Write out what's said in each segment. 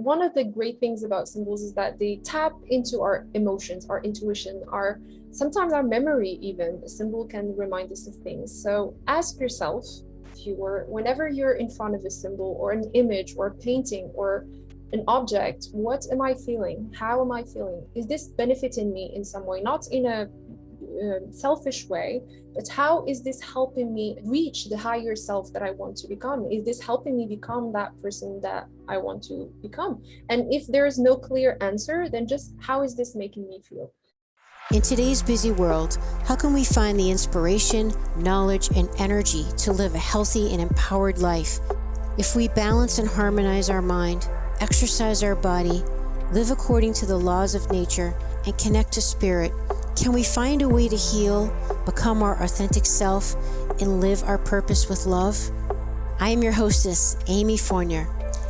one of the great things about symbols is that they tap into our emotions, our intuition, sometimes our memory even. A symbol can remind us of things. So ask yourself, viewer, whenever you're in front of a symbol or an image or a painting or an object, what am I feeling? How am I feeling? Is this benefiting me in some way? Not in a selfish way, but how is this helping me reach the higher self that I want to become? Is this helping me become that person that I want to become? And if there is no clear answer, then just how is this making me feel? In today's busy world, how can we find the inspiration, knowledge, and energy to live a healthy and empowered life? If we balance and harmonize our mind, exercise our body, live according to the laws of nature, and connect to spirit, can we find a way to heal, become our authentic self, and live our purpose with love? I am your hostess, Amy Fournier,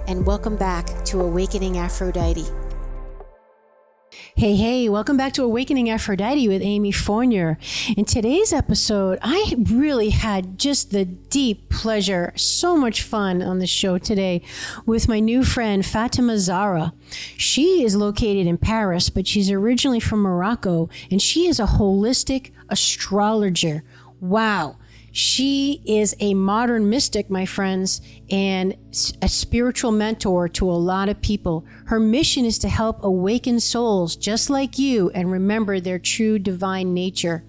and welcome back to Awakening Aphrodite. Hey, welcome back to Awakening Aphrodite with Amy Fournier. In today's episode, I really had just the deep pleasure, so much fun on the show today with my new friend, Fatima-Zahra. She is located in Paris, but she's originally from Morocco, and she is a holistic astrologer. Wow. She is a modern mystic, my friends, and a spiritual mentor to a lot of people. Her mission is to help awaken souls just like you and remember their true divine nature.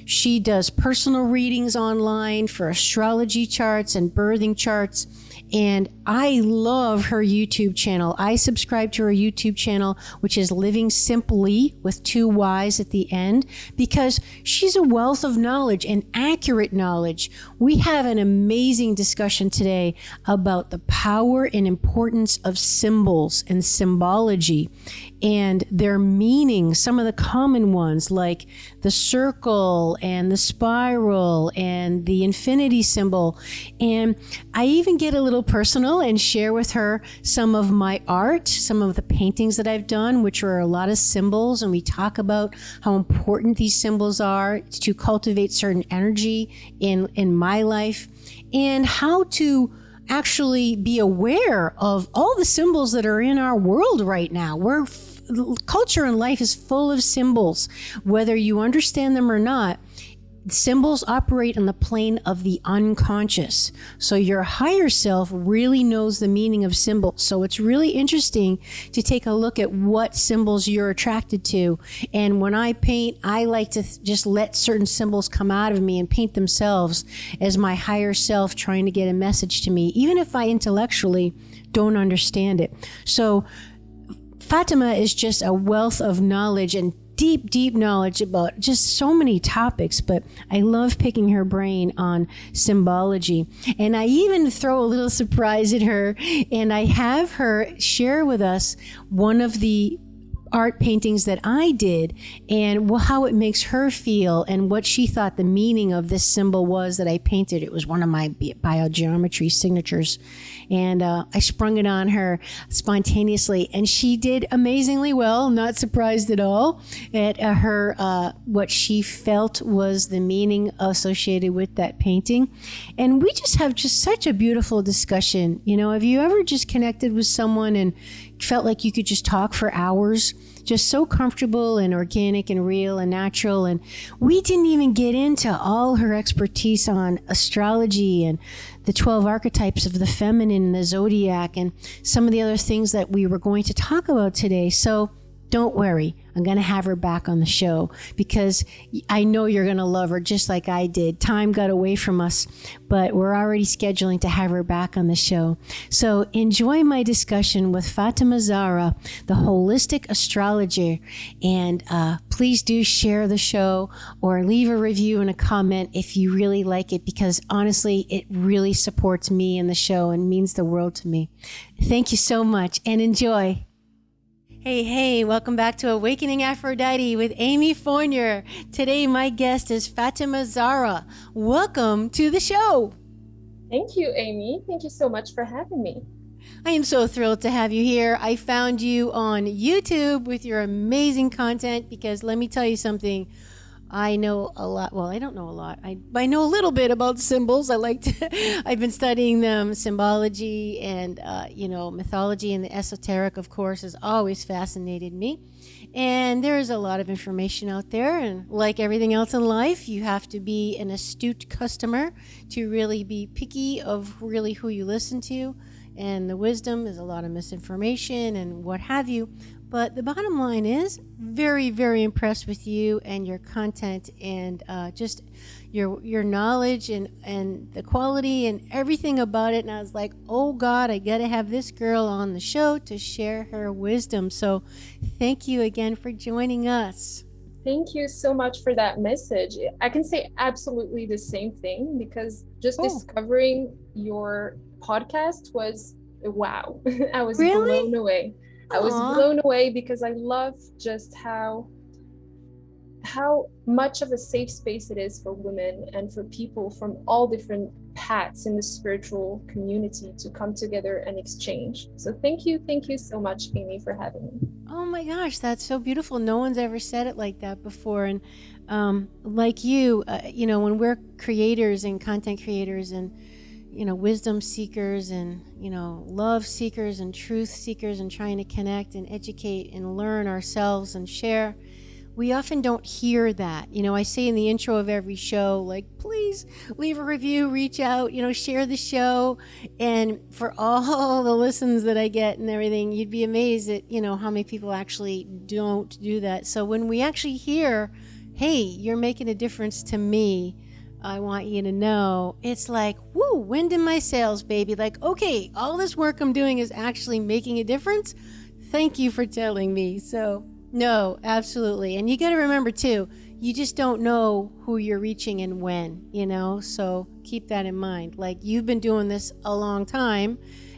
She does personal readings online for astrology charts and birthing charts. And I love her YouTube channel. I subscribe to her YouTube channel, which is Living Simply with 2 Y's at the end, because she's a wealth of knowledge and accurate knowledge. We have an amazing discussion today about the power and importance of symbols and symbology and their meaning, some of the common ones like the circle and the spiral and the infinity symbol. And I even get a little personal and share with her some of my art, some of the paintings that I've done, which are a lot of symbols. And we talk about how important these symbols are to cultivate certain energy in my life and how to actually be aware of all the symbols that are in our world right now. Culture and life is full of symbols. Whether you understand them or not, symbols operate on the plane of the unconscious. So your higher self really knows the meaning of symbols. So it's really interesting to take a look at what symbols you're attracted to. And when I paint, I like to just let certain symbols come out of me and paint themselves as my higher self trying to get a message to me, even if I intellectually don't understand it. So Fatima is just a wealth of knowledge and deep knowledge about just so many topics, but I love picking her brain on symbology. And I even throw a little surprise at her, and I have her share with us one of the art paintings that I did and how it makes her feel and what she thought the meaning of this symbol was that I painted. It was one of my Biogeometry signatures. And I sprung it on her spontaneously, and she did amazingly well. Not surprised at all at her what she felt was the meaning associated with that painting. And we just have just such a beautiful discussion. You know, have you ever just connected with someone and felt like you could just talk for hours? Just so comfortable and organic and real and natural. And we didn't even get into all her expertise on astrology and the 12 archetypes of the feminine and the zodiac and some of the other things that we were going to talk about today. So don't worry, I'm going to have her back on the show because I know you're going to love her just like I did. Time got away from us, but we're already scheduling to have her back on the show. So enjoy my discussion with Fatima-Zahra, the holistic astrologer, and please do share the show or leave a review and a comment if you really like it, because honestly, it really supports me and the show and means the world to me. Thank you so much and enjoy. Hey, welcome back to Awakening Aphrodite with Amy Fournier. Today, my guest is Fatima-Zahra. Welcome to the show. Thank you, Amy. Thank you so much for having me. I am so thrilled to have you here. I found you on YouTube with your amazing content because let me tell you something. I know a lot. Well, I don't know a lot. I know a little bit about symbols. I like to, I've been studying them. Symbology and, mythology and the esoteric, of course, has always fascinated me. And there's a lot of information out there. And like everything else in life, you have to be an astute customer to really be picky of really who you listen to. And the wisdom is a lot of misinformation and what have you. But the bottom line is very, very impressed with you and your content and just your knowledge and the quality and everything about it. And I was like, oh God, I got to have this girl on the show to share her wisdom. So thank you again for joining us. Thank you so much for that message. I can say absolutely the same thing, because just discovering your podcast was wow. I was Really? blown away. Aww. I was blown away because I love just how much of a safe space it is for women and for people from all different paths in the spiritual community to come together and exchange. So thank you so much, Amy, for having me. Oh my gosh, that's so beautiful. No one's ever said it like that before. And like you, when we're creators and content creators and wisdom seekers and love seekers and truth seekers and trying to connect and educate and learn ourselves and share, we often don't hear that. I say in the intro of every show, like, please leave a review, reach out, share the show. And for all the listens that I get and everything, you'd be amazed at, how many people actually don't do that. So when we actually hear, hey, you're making a difference to me, I want you to know, it's like, woo, wind in my sails, baby. Like, okay, all this work I'm doing is actually making a difference. Thank you for telling me. So no, absolutely. And you got to remember too, you just don't know who you're reaching and when, so keep that in mind. Like, you've been doing this a long time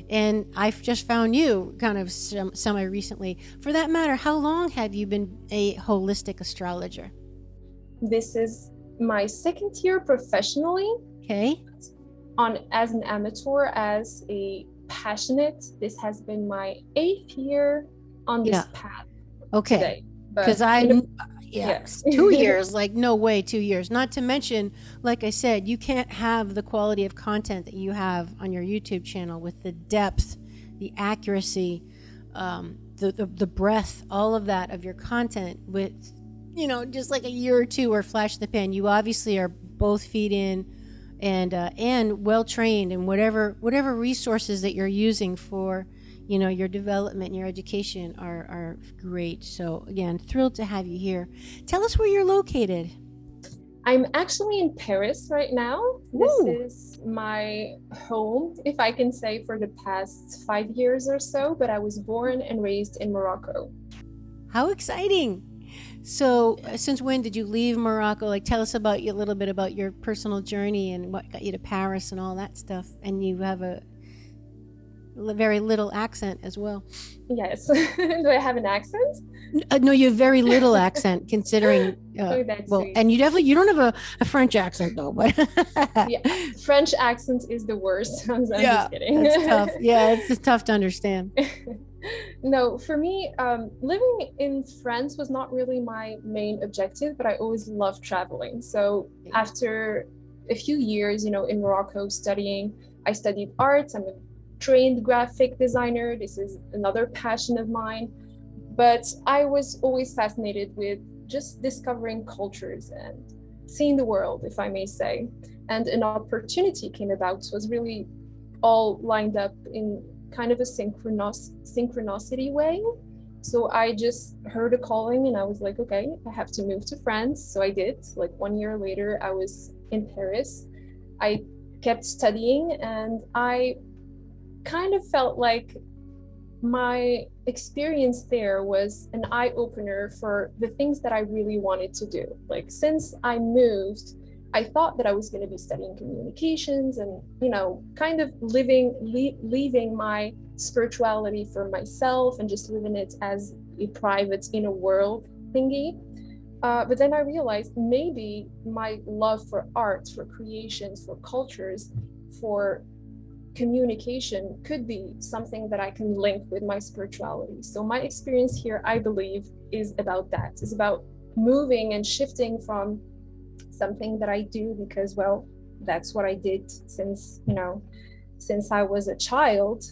and I've just found you kind of semi recently. For that matter, how long have you been a holistic astrologer? This is my second year professionally. Okay. As an amateur, as a passionate, this has been my 8th year on this path. Okay. Because yes, 2 years, like no way, 2 years. Not to mention, like I said, you can't have the quality of content that you have on your YouTube channel with the depth, the accuracy, the breadth, all of that of your content with, just like a year or two or flash the pen. You obviously are both feet in and well trained in whatever resources that you're using for your development and your education are great. So again, thrilled to have you here. Tell us where you're located. I'm actually in Paris right now. This is my home, if I can say, for the past 5 years or so, but I was born and raised in Morocco. How exciting. So since when did you leave Morocco? Like, tell us about a little bit about your personal journey and what got you to Paris and all that stuff. And you have a very little accent as well. Yes. Do I have an accent? No, you have very little accent considering. And you don't have a French accent though. But yeah, French accent is the worst. I'm just kidding. It's tough. Yeah, it's just tough to understand. No, for me, living in France was not really my main objective, but I always loved traveling. So after a few years, in Morocco studying, I studied art. I'm a trained graphic designer. This is another passion of mine. But I was always fascinated with just discovering cultures and seeing the world, if I may say. And an opportunity came about. It was really all lined up in kind of a synchronicity way. So I just heard a calling and I was like, okay, I have to move to France. So I did. Like 1 year later, I was in Paris. I kept studying and I kind of felt like my experience there was an eye-opener for the things that I really wanted to do. Like, since I moved, I thought that I was going to be studying communications and, kind of leaving my spirituality for myself and just living it as a private inner world thingy. But then I realized maybe my love for art, for creations, for cultures, for communication could be something that I can link with my spirituality. So my experience here, I believe, is about that. It's about moving and shifting from something that I do because, well, that's what I did since, since I was a child,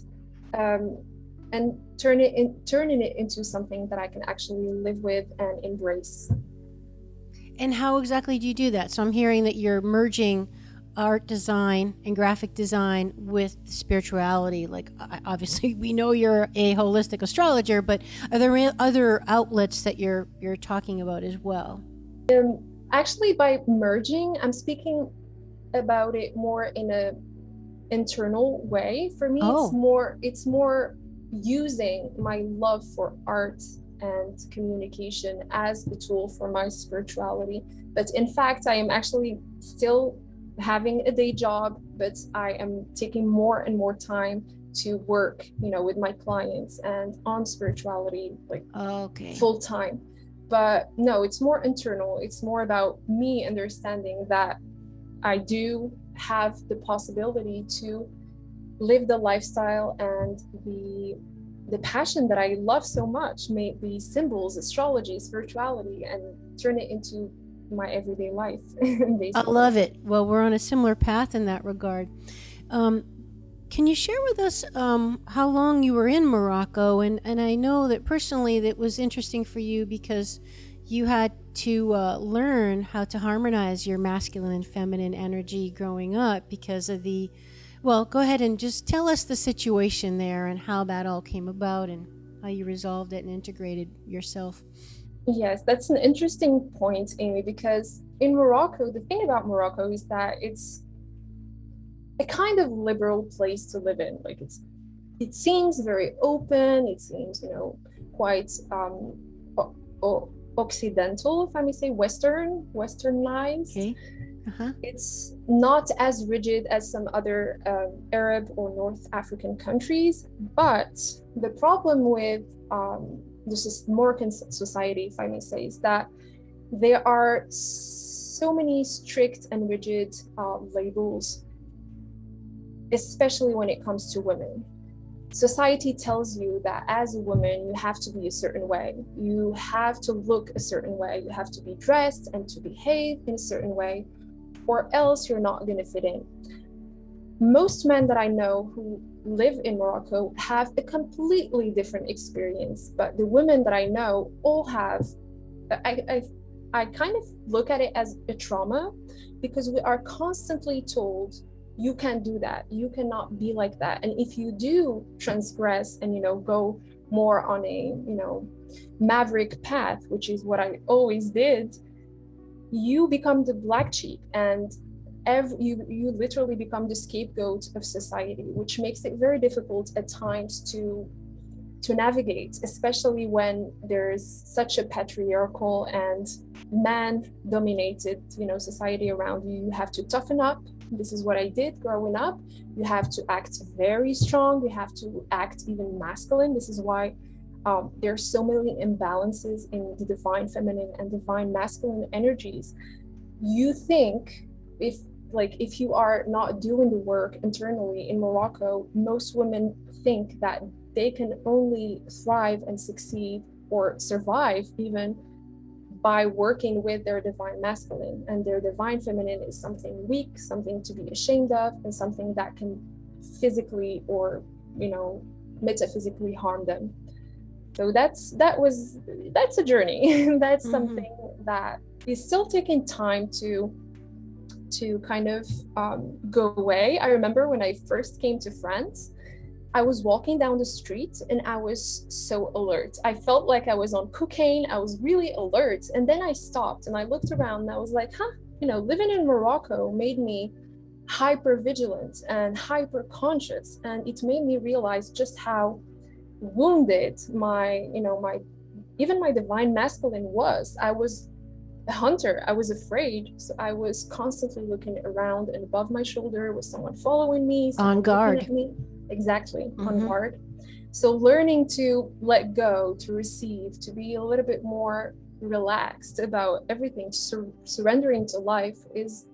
and turning it into something that I can actually live with and embrace. And how exactly do you do that? So I'm hearing that you're merging art design and graphic design with spirituality. Like, obviously we know you're a holistic astrologer, but are there other outlets that you're talking about as well? Actually, by merging, I'm speaking about it more in a internal way. For me, it's more using my love for art and communication as a tool for my spirituality. But in fact, I am actually still having a day job, but I am taking more and more time to work, with my clients and on spirituality, like full time. But no, it's more internal. It's more about me understanding that I do have the possibility to live the lifestyle and the passion that I love so much, may it be symbols, astrology, spirituality, and turn it into my everyday life. Basically. I love it. Well, we're on a similar path in that regard. Can you share with us how long you were in Morocco? And I know that personally that was interesting for you because you had to learn how to harmonize your masculine and feminine energy growing up because of the... Well, go ahead and just tell us the situation there and how that all came about and how you resolved it and integrated yourself. Yes, that's an interesting point, Amy, because in Morocco, the thing about Morocco is that it's a kind of liberal place to live in. Like it seems very open. It seems, quite occidental, if I may say, westernized. Okay. It's not as rigid as some other Arab or North African countries, but the problem with this Moroccan society, if I may say, is that there are so many strict and rigid labels, especially when it comes to women. Society tells you that as a woman, you have to be a certain way. You have to look a certain way. You have to be dressed and to behave in a certain way, or else you're not going to fit in. Most men that I know who live in Morocco have a completely different experience, but the women that I know all have, I kind of look at it as a trauma, because we are constantly told, you can't do that, you cannot be like that. And if you do transgress and, go more on a, maverick path, which is what I always did, you become the black sheep, and you literally become the scapegoat of society, which makes it very difficult at times to navigate, especially when there's such a patriarchal and man-dominated, society around you. You have to toughen up. This is what I did growing up. You have to act very strong. You have to act even masculine. This is why there's so many imbalances in the divine feminine and divine masculine energies. You think if you are not doing the work internally in Morocco, most women think that they can only thrive and succeed or survive even by working with their divine masculine, and their divine feminine is something weak, something to be ashamed of, and something that can physically or metaphysically harm them. So that's a journey. That's something that is still taking time to kind of go away. I remember when I first came to France, I was walking down the street and I was so alert. I felt like I was on cocaine. I was really alert. And then I stopped and I looked around and I was like, living in Morocco made me hyper vigilant and hyper conscious. And it made me realize just how wounded my divine masculine was. I was a hunter. I was afraid. So I was constantly looking around, and above my shoulder was someone following me, on guard. looking at me. Exactly, on guard. So learning to let go, to receive, to be a little bit more relaxed about everything, surrendering to life is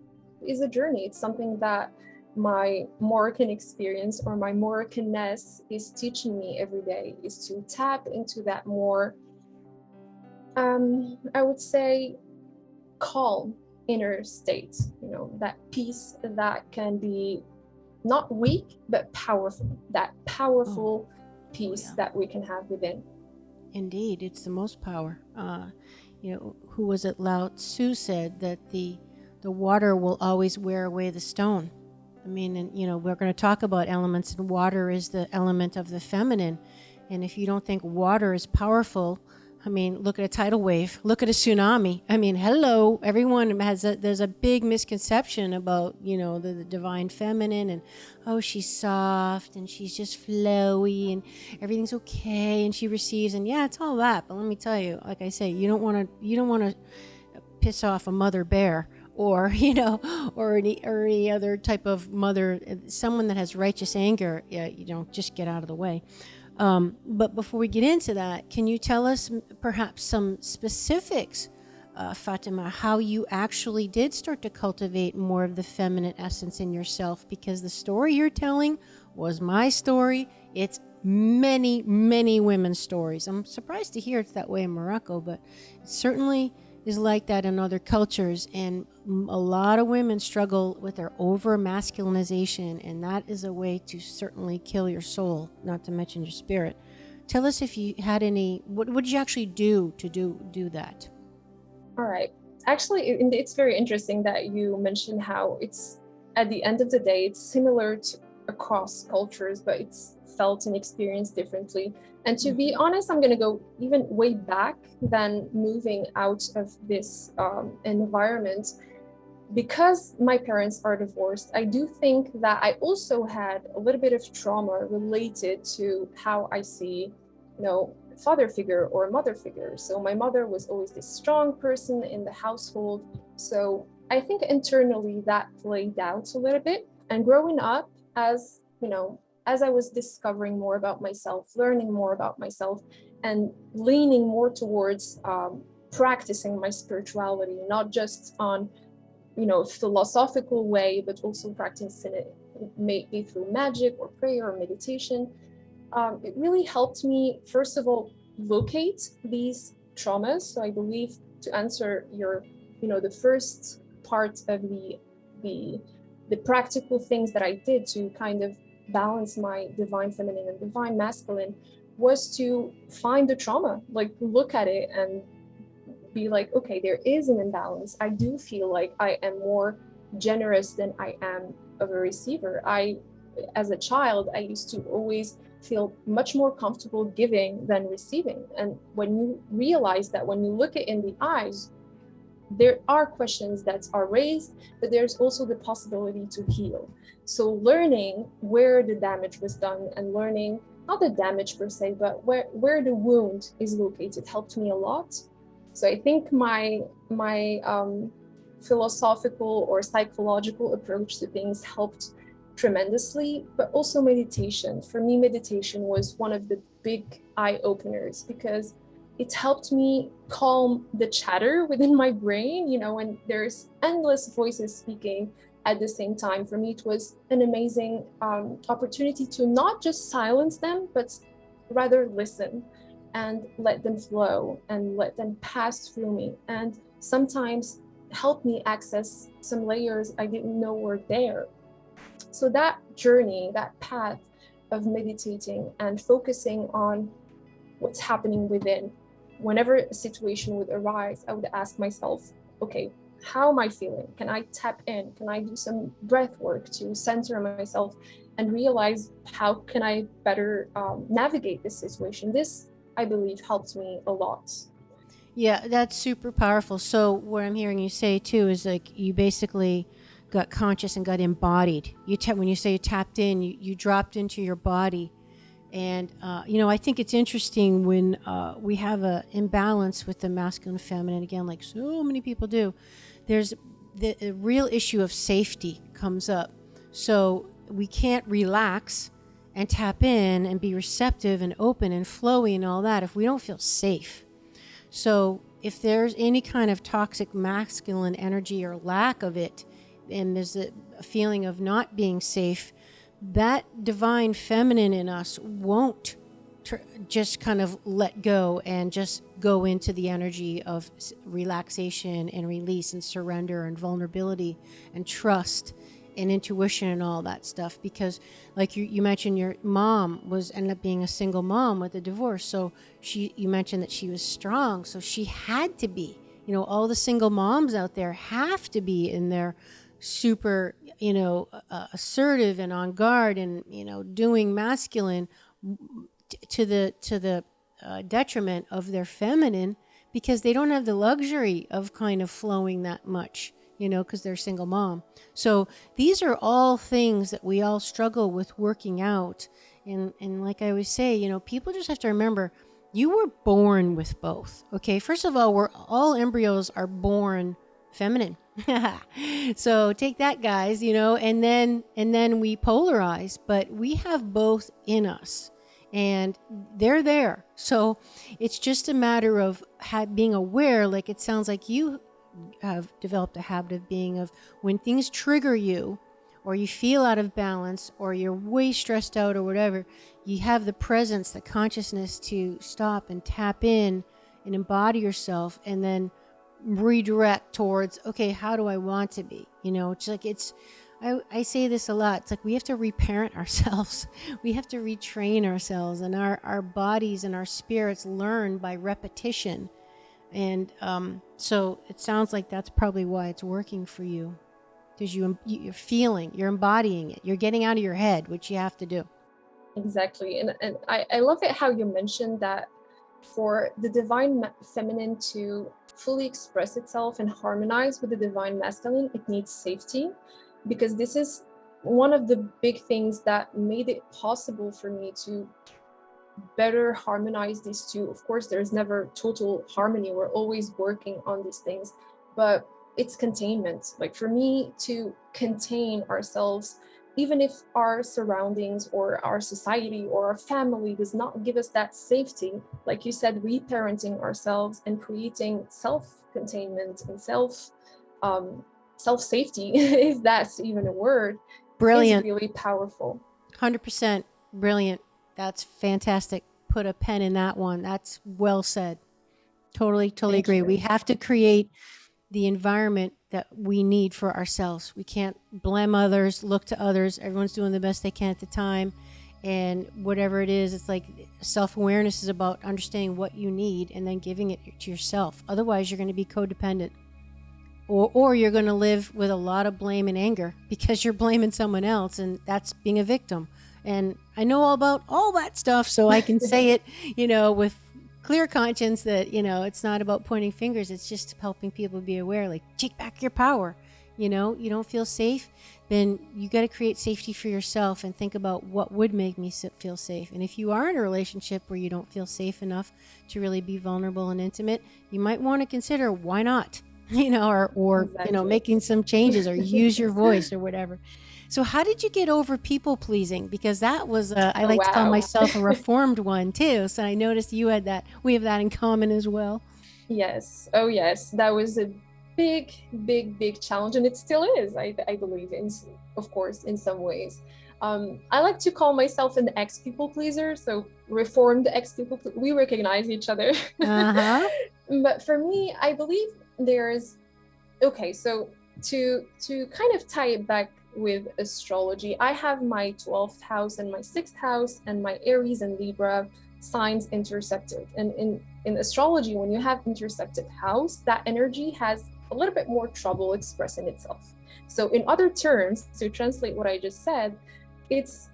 a journey. It's something that my Moroccan experience or my Moroccanness is teaching me every day, is to tap into that more I would say calm inner state, that peace that can be not weak, but powerful, that powerful peace that we can have within. Indeed, it's the most power. Who was it? Lao Tzu said that the water will always wear away the stone. I mean, and we're going to talk about elements, and water is the element of the feminine. And if you don't think water is powerful, I mean, look at a tidal wave, look at a tsunami. I mean, hello, everyone there's a big misconception about, the divine feminine, and, oh, she's soft and she's just flowy and everything's okay and she receives, and yeah, it's all that. But let me tell you, like I say, you don't want to piss off a mother bear, or or any other type of mother, someone that has righteous anger. Just get out of the way. But before we get into that, can you tell us perhaps some specifics, Fatima, how you actually did start to cultivate more of the feminine essence in yourself? Because the story you're telling was my story. It's many, many women's stories. I'm surprised to hear it's that way in Morocco, but it certainly is like that in other cultures. And a lot of women struggle with their over masculinization, and that is a way to certainly kill your soul, not to mention your spirit. Tell us if you had any, what did you actually do to do that? All right. Actually, it's very interesting that you mentioned how it's, at the end of the day, it's similar to across cultures, but it's felt and experienced differently. And to be honest, I'm going to go even way back than moving out of this environment. Because my parents are divorced, I do think that I also had a little bit of trauma related to how I see, father figure or mother figure. So my mother was always this strong person in the household. So I think internally that played out a little bit. And growing up, as I was discovering more about myself, learning more about myself, and leaning more towards practicing my spirituality, not just on, philosophical way, but also practicing it maybe through magic or prayer or meditation. It really helped me, first of all, locate these traumas. So I believe, to answer your, the first part of the practical things that I did to kind of balance my divine feminine and divine masculine, was to find the trauma, like look at it and be like, okay, there is an imbalance. I do feel like I am more generous than I am of a receiver. As a child, I used to always feel much more comfortable giving than receiving. And when you realize that, when you look it in the eyes, there are questions that are raised, but there's also the possibility to heal. So learning where the damage was done, and learning not the damage per se, but where the wound is located, helped me a lot. So I think my philosophical or psychological approach to things helped tremendously, but also meditation. For me, meditation was one of the big eye openers, because it helped me calm the chatter within my brain, when there's endless voices speaking at the same time. For me, it was an amazing opportunity to not just silence them, but rather listen and let them flow and let them pass through me, and sometimes help me access some layers I didn't know were there. So that journey, that path of meditating and focusing on what's happening within, whenever a situation would arise, I would ask myself, okay, how am I feeling? Can I tap in? Can I do some breath work to center myself and realize how can I better navigate this situation? This, I believe, helped me a lot. Yeah, that's super powerful. So what I'm hearing you say too is, like, you basically got conscious and got embodied. When you say you tapped in, you dropped into your body. And, I think it's interesting when we have an imbalance with the masculine and feminine, again, like so many people do, there's the real issue of safety comes up. So we can't relax and tap in and be receptive and open and flowy and all that if we don't feel safe. So if there's any kind of toxic masculine energy or lack of it, and there's a feeling of not being safe, that divine feminine in us won't just kind of let go and just go into the energy of relaxation and release and surrender and vulnerability and trust and intuition and all that stuff. Because like you mentioned, your mom ended up being a single mom with a divorce. So you mentioned that she was strong. So she had to be, all the single moms out there have to be in their super, assertive and on guard and, doing masculine to the detriment of their feminine, because they don't have the luxury of kind of flowing that much, because they're single mom. So these are all things that we all struggle with working out. And like I always say, people just have to remember, you were born with both. Okay. First of all, all embryos are born feminine. So take that, guys, and then we polarize, but we have both in us. And they're there. So it's just a matter of being aware. Like it sounds like you have developed a habit of being of when things trigger you, or you feel out of balance, or you're way stressed out or whatever, you have the presence, the consciousness to stop and tap in and embody yourself, and then redirect towards, okay, how do I want to be? It's like I say this a lot. It's like we have to reparent ourselves. We have to retrain ourselves, and our bodies and our spirits learn by repetition. And so it sounds like that's probably why it's working for you, because you're feeling, you're embodying it. You're getting out of your head, which you have to do. Exactly. And I love it how you mentioned that for the divine feminine to fully express itself and harmonize with the divine masculine, it needs safety. Because this is one of the big things that made it possible for me to better harmonize these two. Of course, there's never total harmony. We're always working on these things, but it's containment. Like for me to contain ourselves, even if our surroundings or our society or our family does not give us that safety, like you said, reparenting ourselves and creating self-containment and self-safety, if that's even a word, Brilliant. is really powerful. 100% brilliant. That's fantastic. Put a pen in that one. That's well said. Totally Thank agree. you. We have to create the environment that we need for ourselves. We can't blame others, look to others. Everyone's doing the best they can at the time. And whatever it is, it's like self-awareness is about understanding what you need and then giving it to yourself. Otherwise, you're going to be codependent. Or you're going to live with a lot of blame and anger because you're blaming someone else, and that's being a victim. And I know all about all that stuff, so I can say it, with clear conscience that, it's not about pointing fingers. It's just helping people be aware, like, take back your power. You don't feel safe, then you got to create safety for yourself and think about what would make me feel safe. And if you are in a relationship where you don't feel safe enough to really be vulnerable and intimate, you might want to consider why not, or Exactly. making some changes or use your voice or whatever. So how did you get over people pleasing? Because that was, I like to call myself a reformed one too. So I noticed you had that. We have that in common as well. Yes. Oh, yes. That was a big, big, big challenge. And it still is, I believe, of course, in some ways. I like to call myself an ex-people pleaser. So reformed ex-people, we recognize each other. Uh-huh. But for me, I believe so to kind of tie it back with astrology, I have my 12th house and my 6th house and my Aries and Libra signs intersected. And in astrology, when you have intersected house, that energy has a little bit more trouble expressing itself. So in other terms, to translate what I just said, it's,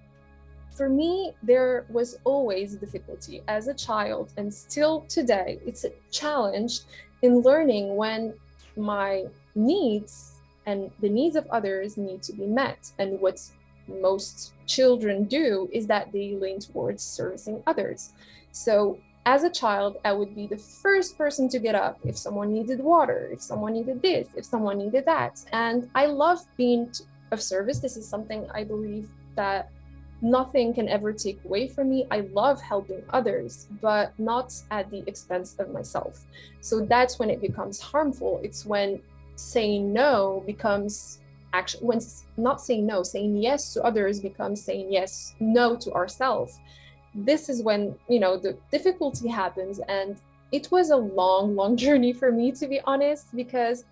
for me, there was always difficulty as a child, and still today, it's a challenge in learning when my needs and the needs of others need to be met. And what most children do is that they lean towards servicing others. So as a child, I would be the first person to get up if someone needed water, if someone needed this, if someone needed that. And I love being of service. This is something I believe that nothing can ever take away from me. I love helping others, but not at the expense of myself. So that's when it becomes harmful. It's when saying no becomes actually, when not saying no, saying yes to others becomes saying no to ourselves. this is when, the difficulty happens. And it was a long journey for me, to be honest, because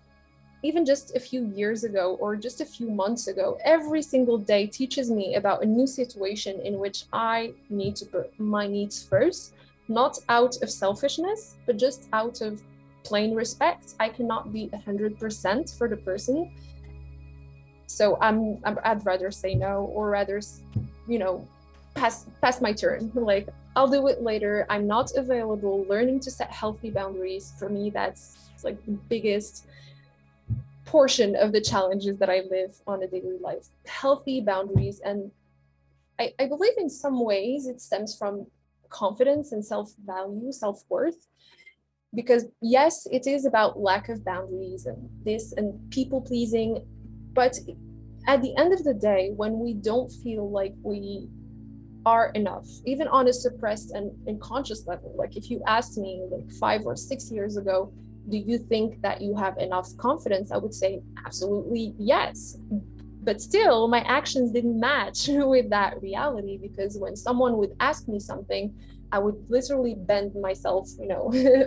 even just a few years ago or just a few months ago, every single day teaches me about a new situation in which I need to put my needs first, not out of selfishness, but just out of plain respect. I cannot be 100% for the person. So I'd rather say no, or rather, pass my turn. Like, I'll do it later. I'm not available. Learning to set healthy boundaries, for me, that's like the biggest portion of the challenges that I live on a daily life. Healthy boundaries. And I believe in some ways it stems from confidence and self-value, self-worth. Because yes, it is about lack of boundaries and this and people pleasing. But at the end of the day, when we don't feel like we are enough, even on a suppressed and conscious level, like if you asked me like 5 or 6 years ago, do you think that you have enough confidence? I would say absolutely yes. But still, my actions didn't match with that reality, because when someone would ask me something, I would literally bend myself,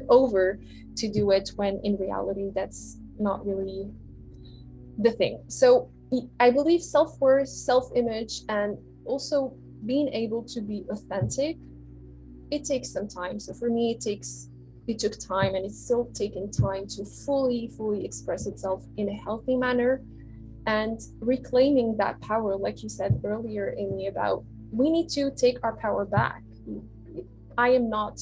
over to do it, when in reality, that's not really the thing. So I believe self-worth, self-image, and also being able to be authentic, it takes some time. So for me, it took time, and it's still taking time to fully express itself in a healthy manner, and reclaiming that power, like you said earlier, Amy, about we need to take our power back. I am not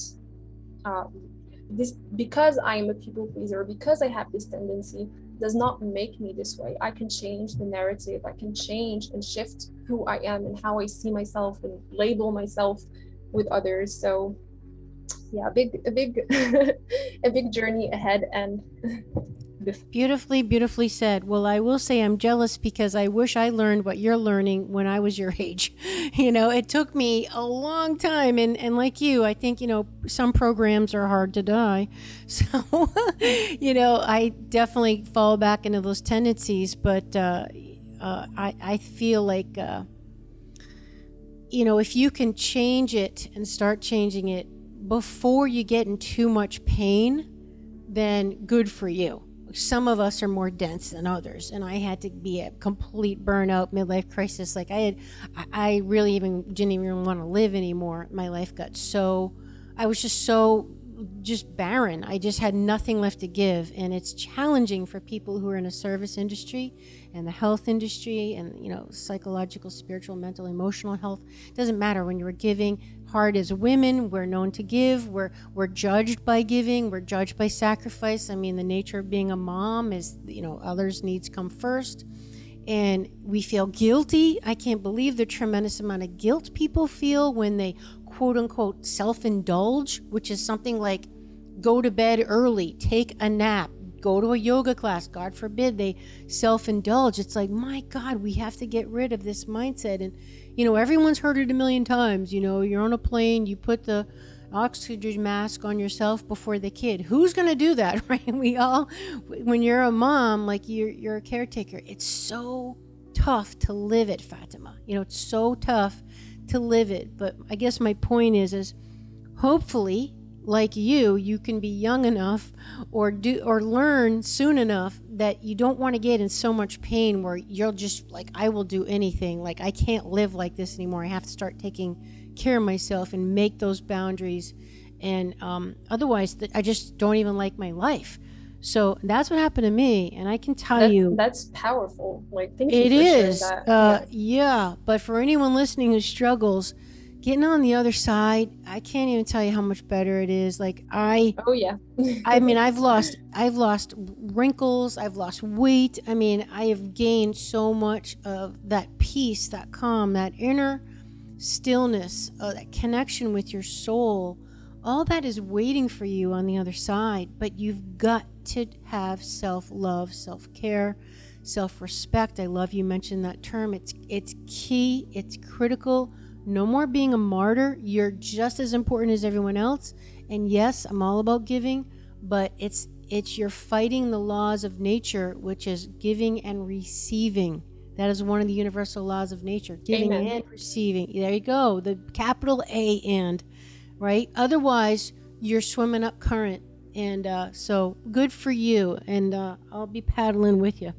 this because I am a people pleaser, because I have this tendency, does not make me this way. I can change the narrative. I can change and shift who I am and how I see myself and label myself with others. So yeah, a big a big journey ahead. And Beautifully said. Well, I will say I'm jealous because I wish I learned what you're learning when I was your age. It took me a long time. And like you, I think, some programs are hard to die. So, I definitely fall back into those tendencies. But I feel like, if you can change it and start changing it before you get in too much pain, then good for you. Some of us are more dense than others, and I had to be a complete burnout, midlife crisis. Like I really didn't even want to live anymore. My life got I was just barren. I just had nothing left to give, and it's challenging for people who are in a service industry and the health industry and psychological, spiritual, mental, emotional health. It doesn't matter when you're giving. Hard as women, we're known to give. We're judged by giving. We're judged by sacrifice. I mean, the nature of being a mom is others' needs come first, and we feel guilty. I can't believe the tremendous amount of guilt people feel when they quote unquote self-indulge, which is something like go to bed early, take a nap, go to a yoga class. God forbid they self-indulge. It's like, my God, we have to get rid of this mindset. And everyone's heard it a million times. You're on a plane, you put the oxygen mask on yourself before the kid. Who's going to do that, right? We all, when you're a mom, like you're a caretaker, it's so tough to live it, Fatima. It's so tough to live it. But I guess my point is hopefully, like you can be young enough or learn soon enough that you don't want to get in so much pain where you're just like, I will do anything. Like, I can't live like this anymore. I have to start taking care of myself and make those boundaries. And otherwise, I just don't even like my life. So that's what happened to me. And I can tell you. That's powerful. Like, thank you It for is. sharing that. Yeah. But for anyone listening who struggles, getting on the other side, I can't even tell you how much better it is. Like Oh yeah. I mean, I've lost wrinkles, I've lost weight. I mean, I have gained so much of that peace, that calm, that inner stillness, that connection with your soul. All that is waiting for you on the other side, but you've got to have self-love, self-care, self-respect. I love you mentioned that term. It's key, it's critical. No more being a martyr. You're just as important as everyone else. And yes, I'm all about giving, but you're fighting the laws of nature, which is giving and receiving. That is one of the universal laws of nature, giving Amen. and receiving. There you go, the capital A and, right? Otherwise, you're swimming up current. And so good for you. And I'll be paddling with you.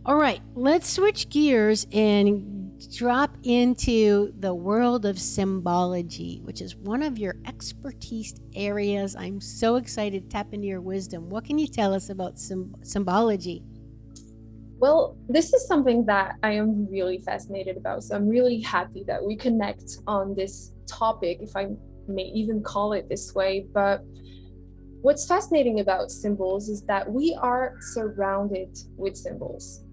All right, let's switch gears and drop into the world of symbology, which is one of your expertise areas. I'm so excited to tap into your wisdom. What can you tell us about symbology? Well, this is something that I am really fascinated about. So I'm really happy that we connect on this topic, if I may even call it this way. But what's fascinating about symbols is that we are surrounded with symbols.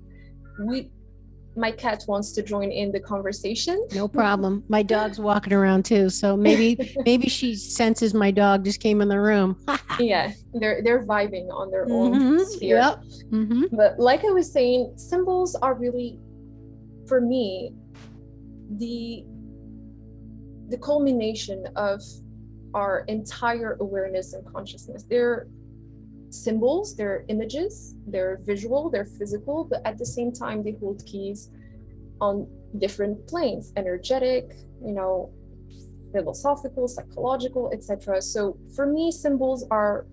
My cat wants to join in the conversation. No problem. My dog's walking around too, so maybe she senses my dog just came in the room. Yeah, they're vibing on their own sphere. Yep. But like I was saying, symbols are really, for me, the culmination of our entire awareness and consciousness. They're symbols, they're images, they're visual, they're physical, but at the same time they hold keys on different planes: energetic, philosophical, psychological, etc. So for me, symbols are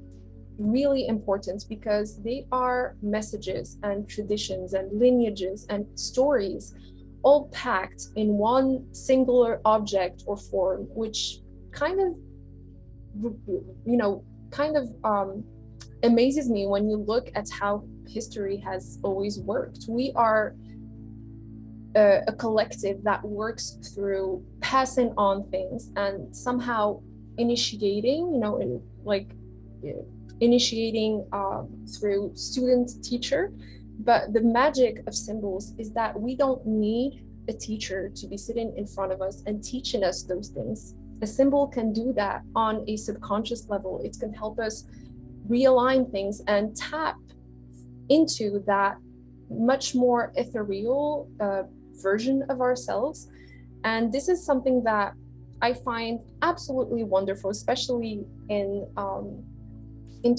really important because they are messages and traditions and lineages and stories all packed in one singular object or form, which kind of amazes me when you look at how history has always worked. We are a collective that works through passing on things and somehow initiating, initiating through student teacher. But the magic of symbols is that we don't need a teacher to be sitting in front of us and teaching us those things. A symbol can do that on a subconscious level. It can help us realign things and tap into that much more ethereal version of ourselves. And this is something that I find absolutely wonderful, especially in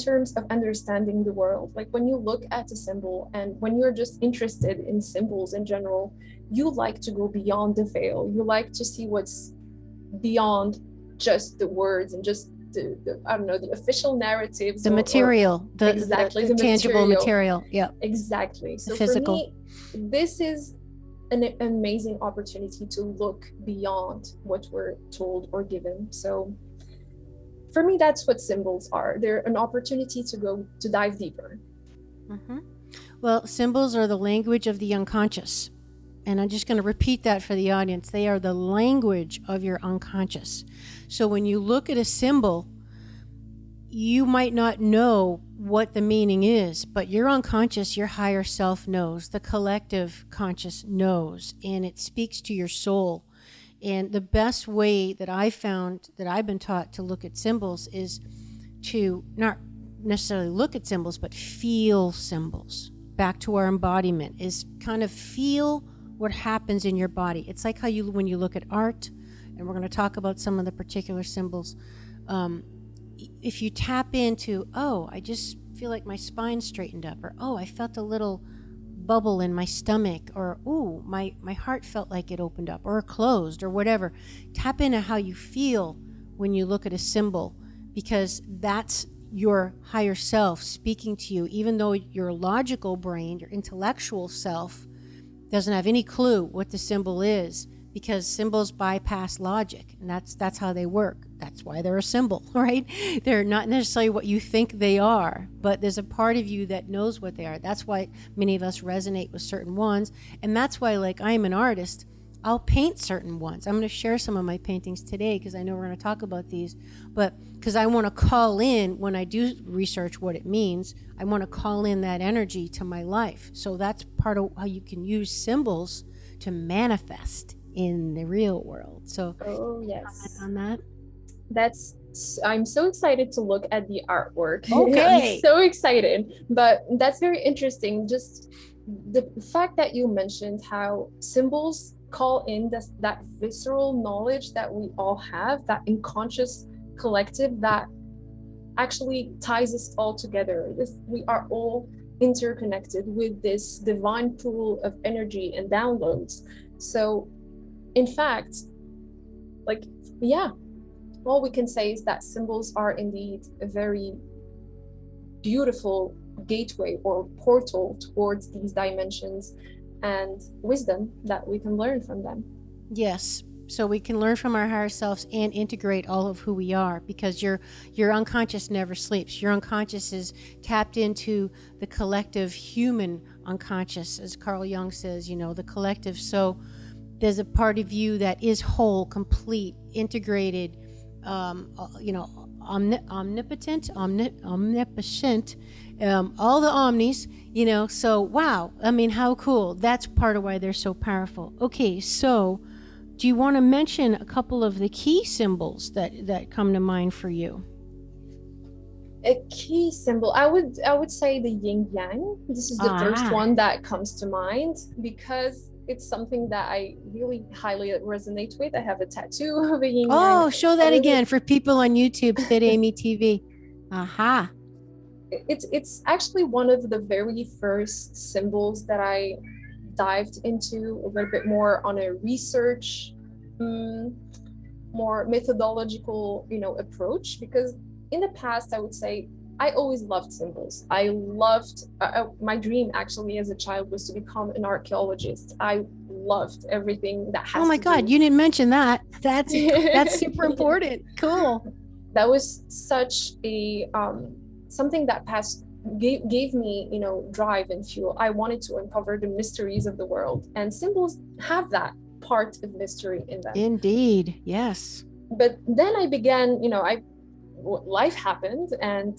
terms of understanding the world. Like when you look at a symbol and when you're just interested in symbols in general, you like to go beyond the veil. You like to see what's beyond just the words and just the official narratives, the material, the tangible material. Yeah, exactly. So physical. For me, this is an amazing opportunity to look beyond what we're told or given. So for me, that's what symbols are. They're an opportunity to dive deeper. Mm-hmm. Well, symbols are the language of the unconscious. And I'm just going to repeat that for the audience. They are the language of your unconscious. So when you look at a symbol, you might not know what the meaning is, but your unconscious, your higher self knows. The collective conscious knows, and it speaks to your soul. And the best way that I found, that I've been taught to look at symbols, is to not necessarily look at symbols, but feel symbols. Back to our embodiment, is kind of feel what happens in your body. It's like how when you look at art, and we're going to talk about some of the particular symbols. If you tap into, oh, I just feel like my spine straightened up, or oh, I felt a little bubble in my stomach, or oh, my heart felt like it opened up or closed or whatever. Tap into how you feel when you look at a symbol, because that's your higher self speaking to you, even though your logical brain, your intellectual self, doesn't have any clue what the symbol is, because symbols bypass logic, and that's how they work. That's why they're a symbol, right? They're not necessarily what you think they are, but there's a part of you that knows what they are. That's why many of us resonate with certain ones, and that's why, like, I'm an artist, I'll paint certain ones. I'm going to share some of my paintings today because I know we're going to talk about these, but because I want to call in, when I do research what it means, I want to call in that energy to my life. So that's part of how you can use symbols to manifest in the real world. So Yes, on that. I'm so excited to look at the artwork. Okay. I'm so excited, but that's very interesting. Just the fact that you mentioned how symbols call in that visceral knowledge that we all have, that unconscious collective that actually ties us all together. We are all interconnected with this divine pool of energy and downloads. So in fact, like, yeah, all we can say is that symbols are indeed a very beautiful gateway or portal towards these dimensions and wisdom that we can learn from them. Yes. So we can learn from our higher selves and integrate all of who we are, because your unconscious never sleeps. Your unconscious is tapped into the collective human unconscious, as Carl Jung says, the collective. So there's a part of you that is whole, complete, integrated, omnipotent, omniscient, all the omnis, so wow. I mean, how cool. That's part of why they're so powerful. Okay, so do you want to mention a couple of the key symbols that come to mind for you? A key symbol, I would say the Yin Yang. This is the first one that comes to mind because it's something that I really highly resonate with. I have a tattoo of a Yin Yang. Oh, show that again for people on YouTube, FitAmyTV. Aha. It's actually one of the very first symbols that I dived into a little bit more on a research, more methodological, approach, because in the past, I would say I always loved symbols. I loved, my dream actually as a child was to become an archaeologist. I loved everything that has Oh my God, you didn't mention that. That's super important. Cool. That was such a, something that gave me, drive and fuel. I wanted to uncover the mysteries of the world, and symbols have that part of mystery in them. Indeed, yes. But then I began, life happened, and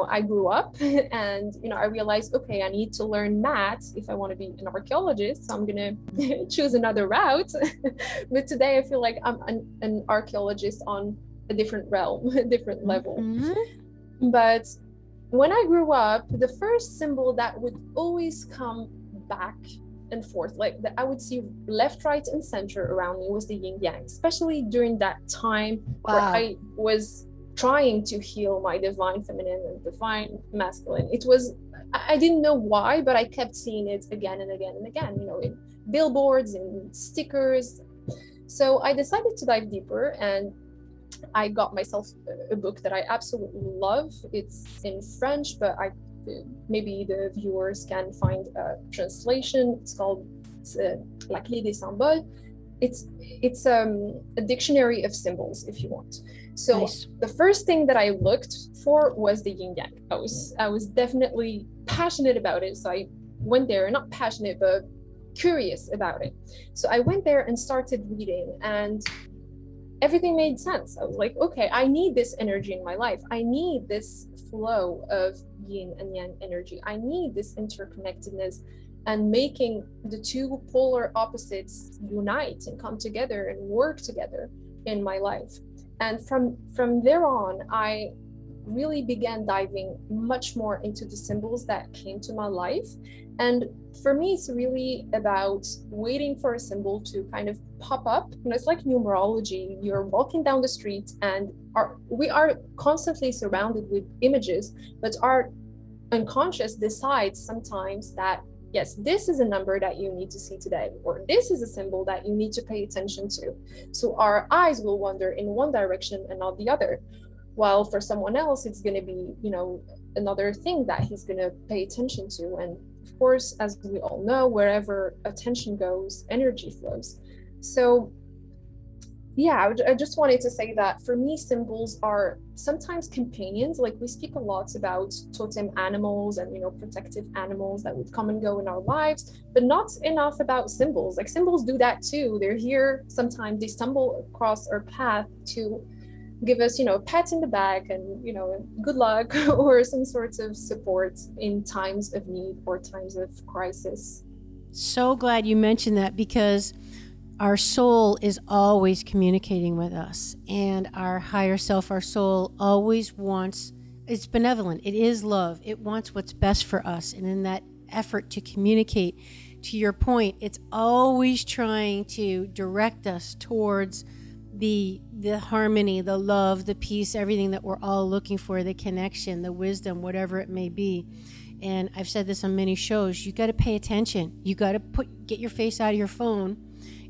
I grew up, and I realized, okay, I need to learn maths if I want to be an archaeologist, so I'm gonna choose another route. But today I feel like I'm an archaeologist on a different realm, a different level. Mm-hmm. But when I grew up, the first symbol that would always come back and forth, like I would see left, right, and center around me, was the Yin Yang, especially during that time. Wow. Where I was trying to heal my divine feminine and divine masculine. It was, I didn't know why, but I kept seeing it again and again and again, in billboards and stickers. So I decided to dive deeper, and I got myself a book that I absolutely love. It's in French, but maybe the viewers can find a translation. It's called La Clé des Symboles. It's a dictionary of symbols, if you want. So nice. The first thing that I looked for was the Yin Yang. I was definitely passionate about it. So I went there, not passionate, but curious about it. So I went there and started reading, and everything made sense. I was like, okay, I need this energy in my life. I need this flow of yin and yang energy. I need this interconnectedness, and making the two polar opposites unite and come together and work together in my life. And from there on, I really began diving much more into the symbols that came to my life. And for me, it's really about waiting for a symbol to kind of pop up. It's like numerology. You're walking down the street, and we are constantly surrounded with images, but our unconscious decides sometimes that, yes, this is a number that you need to see today, or this is a symbol that you need to pay attention to. So our eyes will wander in one direction and not the other. While for someone else, it's going to be, another thing that he's going to pay attention to. And of course, as we all know, wherever attention goes, energy flows. So yeah, I just wanted to say that for me, symbols are sometimes companions. Like, we speak a lot about totem animals and, protective animals that would come and go in our lives, but not enough about symbols. Like, symbols do that too. They're here. Sometimes they stumble across our path to give us, a pat in the back and, good luck or some sorts of support in times of need or times of crisis. So glad you mentioned that, because our soul is always communicating with us, and our higher self, our soul, always wants, it's benevolent, it is love, it wants what's best for us. And in that effort to communicate, to your point, it's always trying to direct us towards the harmony, the love, the peace, everything that we're all looking for, the connection, the wisdom, whatever it may be. And I've said this on many shows, you got to pay attention. You got to get your face out of your phone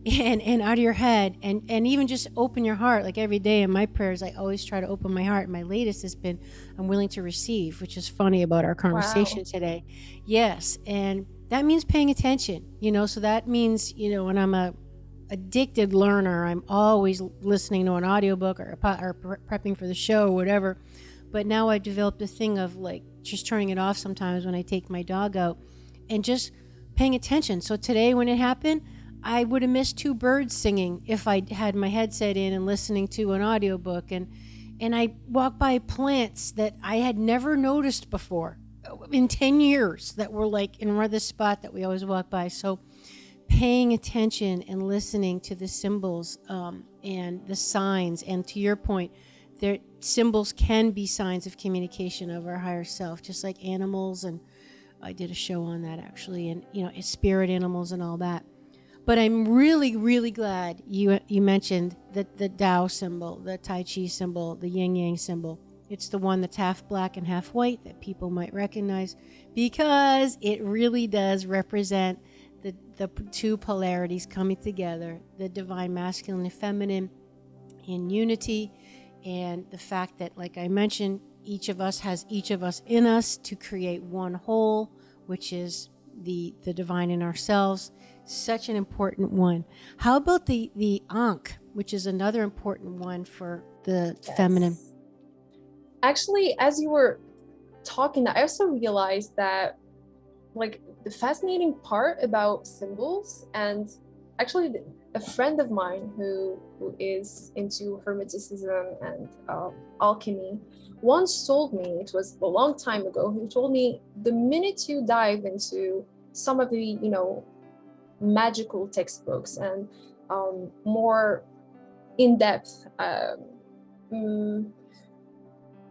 and out of your head, and even just open your heart. Like every day in my prayers, I always try to open my heart. My latest has been, I'm willing to receive, which is funny about our conversation today. Yes. And that means paying attention, so that means, when I'm a addicted learner, I'm always listening to an audiobook or prepping for the show or whatever. But now I've developed a thing of like just turning it off sometimes when I take my dog out and just paying attention. So today when it happened, I would have missed two birds singing if I had my headset in and listening to an audiobook. And I walked by plants that I had never noticed before in 10 years that were like in this spot that we always walk by. So paying attention and listening to the symbols and the signs. And to your point, their symbols can be signs of communication of our higher self, just like animals. And I did a show on that actually, and spirit animals and all that. But I'm really, really glad you mentioned the Tao symbol, the Tai Chi symbol, the Yin Yang symbol. It's the one that's half black and half white that people might recognize, because it really does represent the two polarities coming together, the divine masculine and feminine in unity, and the fact that, like I mentioned, each of us has each of us in us to create one whole, which is the divine in ourselves. Such an important one. How about the Ankh, which is another important one for the feminine? Actually, as you were talking, I also realized that, like, the fascinating part about symbols, and actually a friend of mine who is into hermeticism and alchemy once told me, it was a long time ago, he told me, the minute you dive into some of the magical textbooks and more in-depth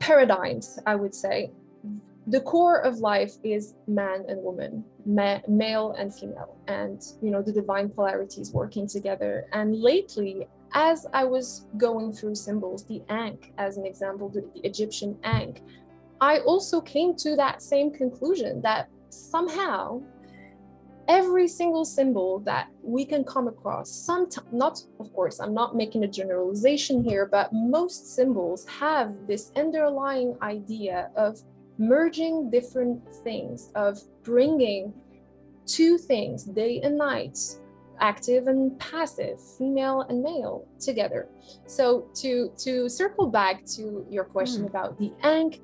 paradigms, I would say, the core of life is man and woman, male and female, and the divine polarities working together. And lately, as I was going through symbols, the Ankh as an example, the Egyptian Ankh, I also came to that same conclusion, that somehow every single symbol that we can come across, not, of course, I'm not making a generalization here, but most symbols have this underlying idea of merging different things, of bringing two things, day and night, active and passive, female and male, together. So to circle back to your question about the Ankh,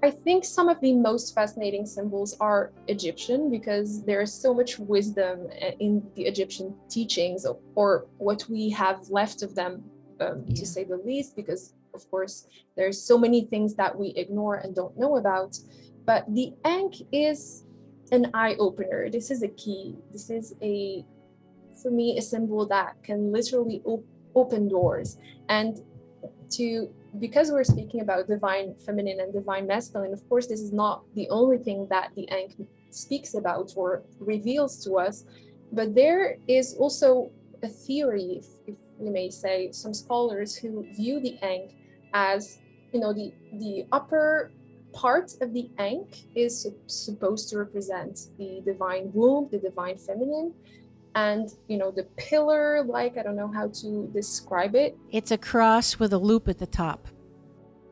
I think some of the most fascinating symbols are Egyptian, because there is so much wisdom in the Egyptian teachings, or what we have left of them, to say the least, because of course there's so many things that we ignore and don't know about. But the Ankh is an eye-opener. This is a key. This is for me, a symbol that can literally open doors. And because we're speaking about divine feminine and divine masculine, of course, this is not the only thing that the Ankh speaks about or reveals to us, but there is also a theory, if we may say, some scholars who view the Ankh as, the upper part of the Ankh is supposed to represent the divine womb, the divine feminine, and the pillar, like, I don't know how to describe it. It's a cross with a loop at the top.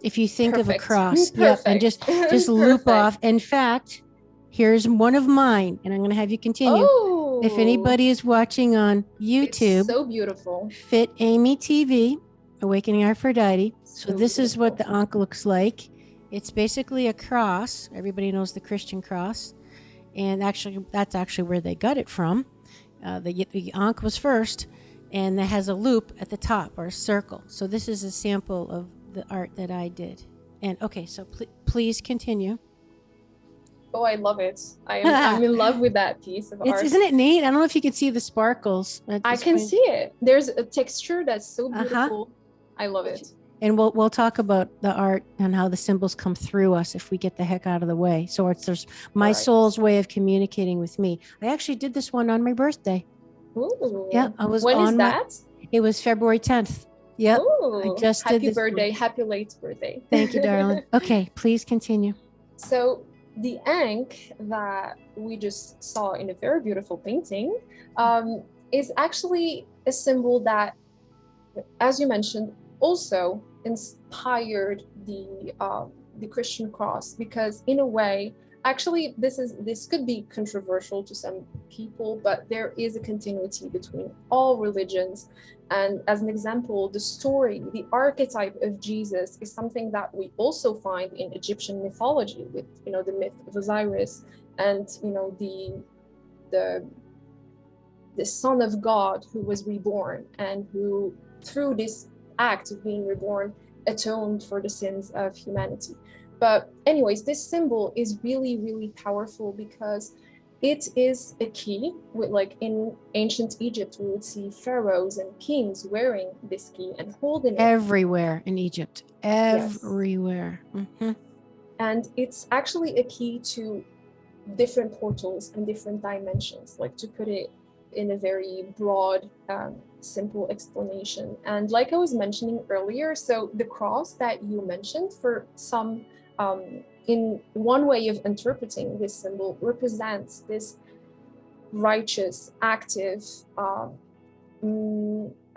If you think of a cross, and just loop off. In fact, here's one of mine, and I'm going to have you continue. Oh, if anybody is watching on YouTube, it's so beautiful. FitAmyTV, Awakening Aphrodite. So this beautiful. Is what the Ankh looks like. It's basically a cross. Everybody knows the Christian cross, and actually, that's actually where they got it from. The Ankh was first, and it has a loop at the top, or a circle. So this is a sample of the art that I did. And okay, so please continue. Oh, I love it. I'm in love with that piece of art. Isn't it neat? I don't know if you can see the sparkles. I can see it. There's a texture that's so beautiful. I love it. And we'll talk about the art and how the symbols come through us if we get the heck out of the way. So there's my soul's way of communicating with me. I actually did this one on my birthday. Ooh. Yeah, I was. When is that? It was February 10th. Yep. Ooh, I just happy did this birthday. one. Happy late birthday. Thank you, darling. Okay, please continue. So the Ankh that we just saw in a very beautiful painting is actually a symbol that, as you mentioned, also inspired the Christian cross, because in a way, actually, this could be controversial to some people, but there is a continuity between all religions. And as an example, the story, the archetype of Jesus is something that we also find in Egyptian mythology, with the myth of Osiris, and the the Son of God who was reborn, and who, through this act of being reborn, atoned for the sins of humanity. But anyways, this symbol is really, really powerful, because it is a key. Like in ancient Egypt, we would see pharaohs and kings wearing this key and holding it. Everywhere in Egypt. Yes. Everywhere. Mm-hmm. And it's actually a key to different portals and different dimensions, like, to put it in a very broad, simple explanation. And like I was mentioning earlier, so the cross that you mentioned, for some, in one way of interpreting this symbol, represents this righteous, active, I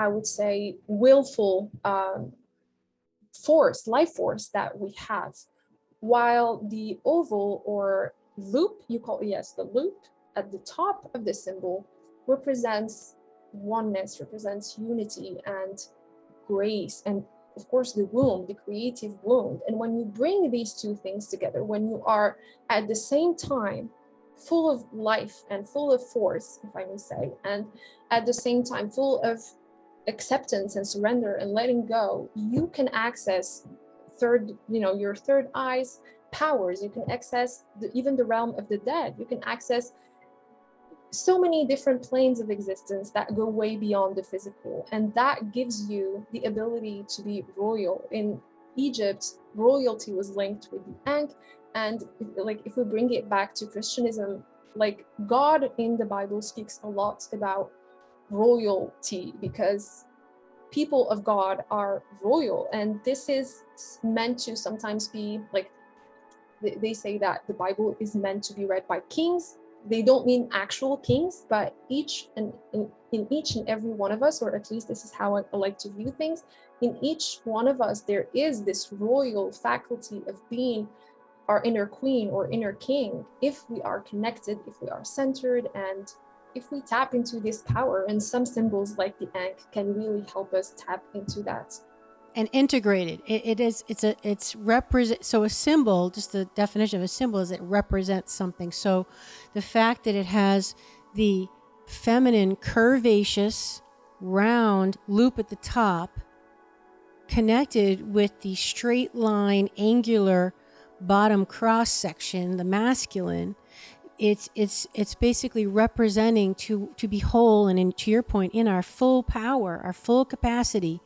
would say, willful life force that we have. While the oval or loop, the loop at the top of the symbol, represents oneness, represents unity and grace, and of course the womb, the creative womb. And when you bring these two things together, when you are at the same time full of life and full of force, if I may say, and at the same time full of acceptance and surrender and letting go, you can access your third eye's powers. You can access even the realm of the dead. You can access so many different planes of existence that go way beyond the physical, and that gives you the ability to be royal. In Egypt, royalty was linked with the Ankh, and like, if we bring it back to Christianism, like, God in the Bible speaks a lot about royalty, because people of God are royal, and this is meant to sometimes be like, they say that the Bible is meant to be read by kings. They don't mean actual kings, but in each and every one of us, or at least this is how I like to view things, in each one of us there is this royal faculty of being our inner queen or inner king, if we are connected, if we are centered, and if we tap into this power. And some symbols like the Ankh can really help us tap into that. And integrated. So a symbol, just the definition of a symbol is it represents something. So the fact that it has the feminine, curvaceous, round loop at the top, connected with the straight line, angular bottom cross section, the masculine, it's basically representing to be whole, and to your point, in our full power, our full capacity.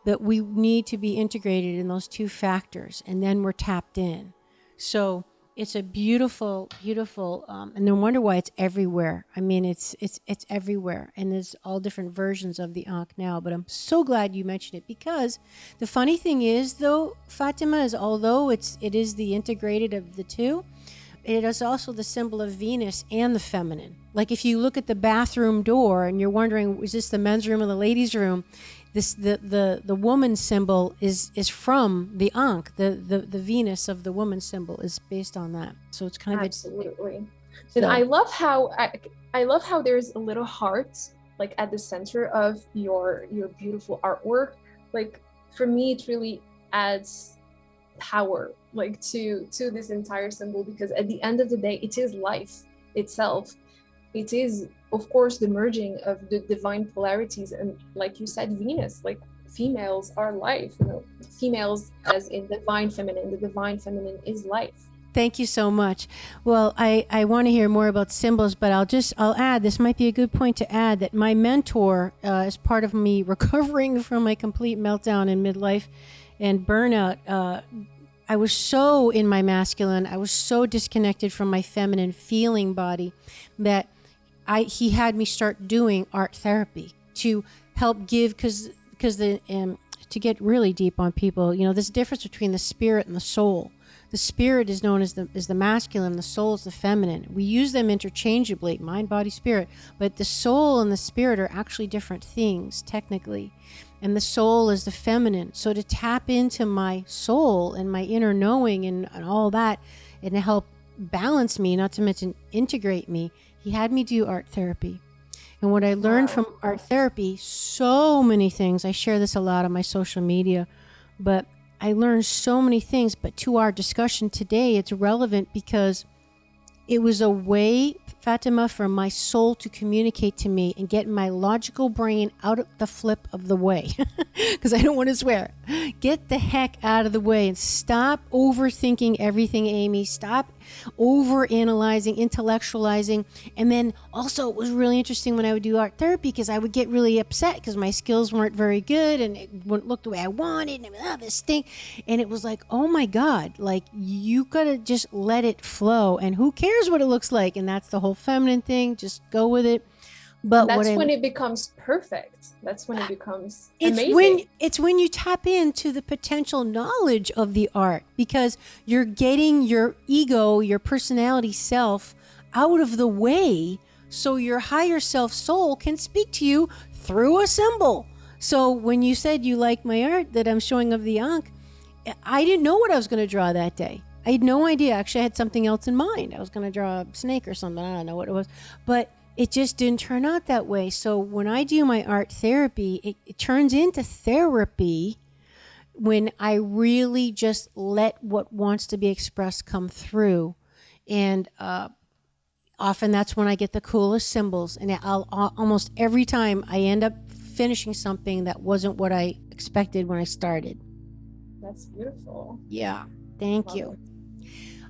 That we need to be integrated in those two factors, and then we're tapped in. So it's a beautiful, beautiful, and no wonder why it's everywhere. I mean, it's everywhere, and there's all different versions of the Ankh now. But I'm so glad you mentioned it, because the funny thing is, though, Fatima, is although it is the integrated of the two, it is also the symbol of Venus and the feminine. Like, if you look at the bathroom door and you're wondering, is this the men's room or the ladies' room? The woman symbol is from the Ankh. The Venus of the woman symbol is based on that. So it's kind of absolutely. And I love how there's a little heart, like, at the center of your beautiful artwork. Like, for me, it really adds power, like, to this entire symbol, because at the end of the day, it is life itself. It is, of course, the merging of the divine polarities, and like you said, Venus, like, females are life, females as in divine feminine. The divine feminine is life. Thank you so much. Well, I want to hear more about symbols, but I'll add, this might be a good point to add, that my mentor, as part of me recovering from my complete meltdown in midlife and burnout, I was so in my masculine, I was so disconnected from my feminine feeling body, that he had me start doing art therapy to help give, because to get really deep on people, there's a difference between the spirit and the soul. The spirit is known as the masculine, the soul is the feminine. We use them interchangeably, mind, body, spirit, but the soul and the spirit are actually different things technically. And the soul is the feminine. So to tap into my soul and my inner knowing and all that, and to help balance me, not to mention integrate me, he had me do art therapy. And what I learned from art therapy, so many things, I share this a lot on my social media, but I learned so many things. But to our discussion today, it's relevant because it was a way, Fatima, for my soul to communicate to me and get my logical brain out of the flip of the way. Because I don't want to swear. Get the heck out of the way and stop overthinking everything, Amy. Stop overanalyzing, intellectualizing. And then also it was really interesting when I would do art therapy because I would get really upset because my skills weren't very good and it wouldn't look the way I wanted. And this thing. And it was like, oh my God, like you gotta just let it flow. And who cares what it looks like? And that's the whole feminine thing. Just go with it. But that's when it becomes perfect. That's when it becomes amazing. It's when you tap into the potential knowledge of the art, because you're getting your ego, your personality self out of the way so your higher self soul can speak to you through a symbol. So when you said you like my art that I'm showing of the Ankh, I didn't know what I was going to draw that day. I had no idea. Actually, I had something else in mind. I was going to draw a snake or something. I don't know what it was. But it just didn't turn out that way. So when I do my art therapy, it turns into therapy when I really just let what wants to be expressed come through. And often that's when I get the coolest symbols. And I'll almost every time I end up finishing something that wasn't what I expected when I started. That's beautiful. Yeah. Thank you.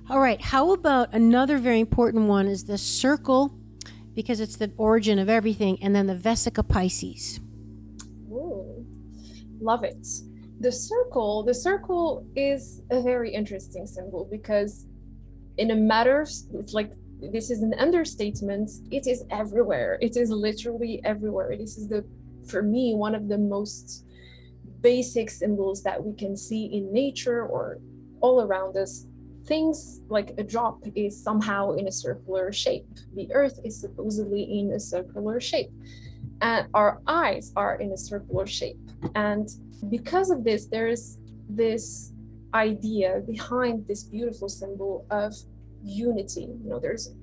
All right. How about another very important one is the circle, because it's the origin of everything, and then the Vesica Pisces. Ooh, love it. The circle is a very interesting symbol because in a matter of, it's like, this is an understatement. It is everywhere. It is literally everywhere. This is for me, one of the most basic symbols that we can see in nature or all around us. Things like a drop is somehow in a circular shape. The earth is supposedly in a circular shape. And our eyes are in a circular shape. And because of this, there's this idea behind this beautiful symbol of unity. You know, there's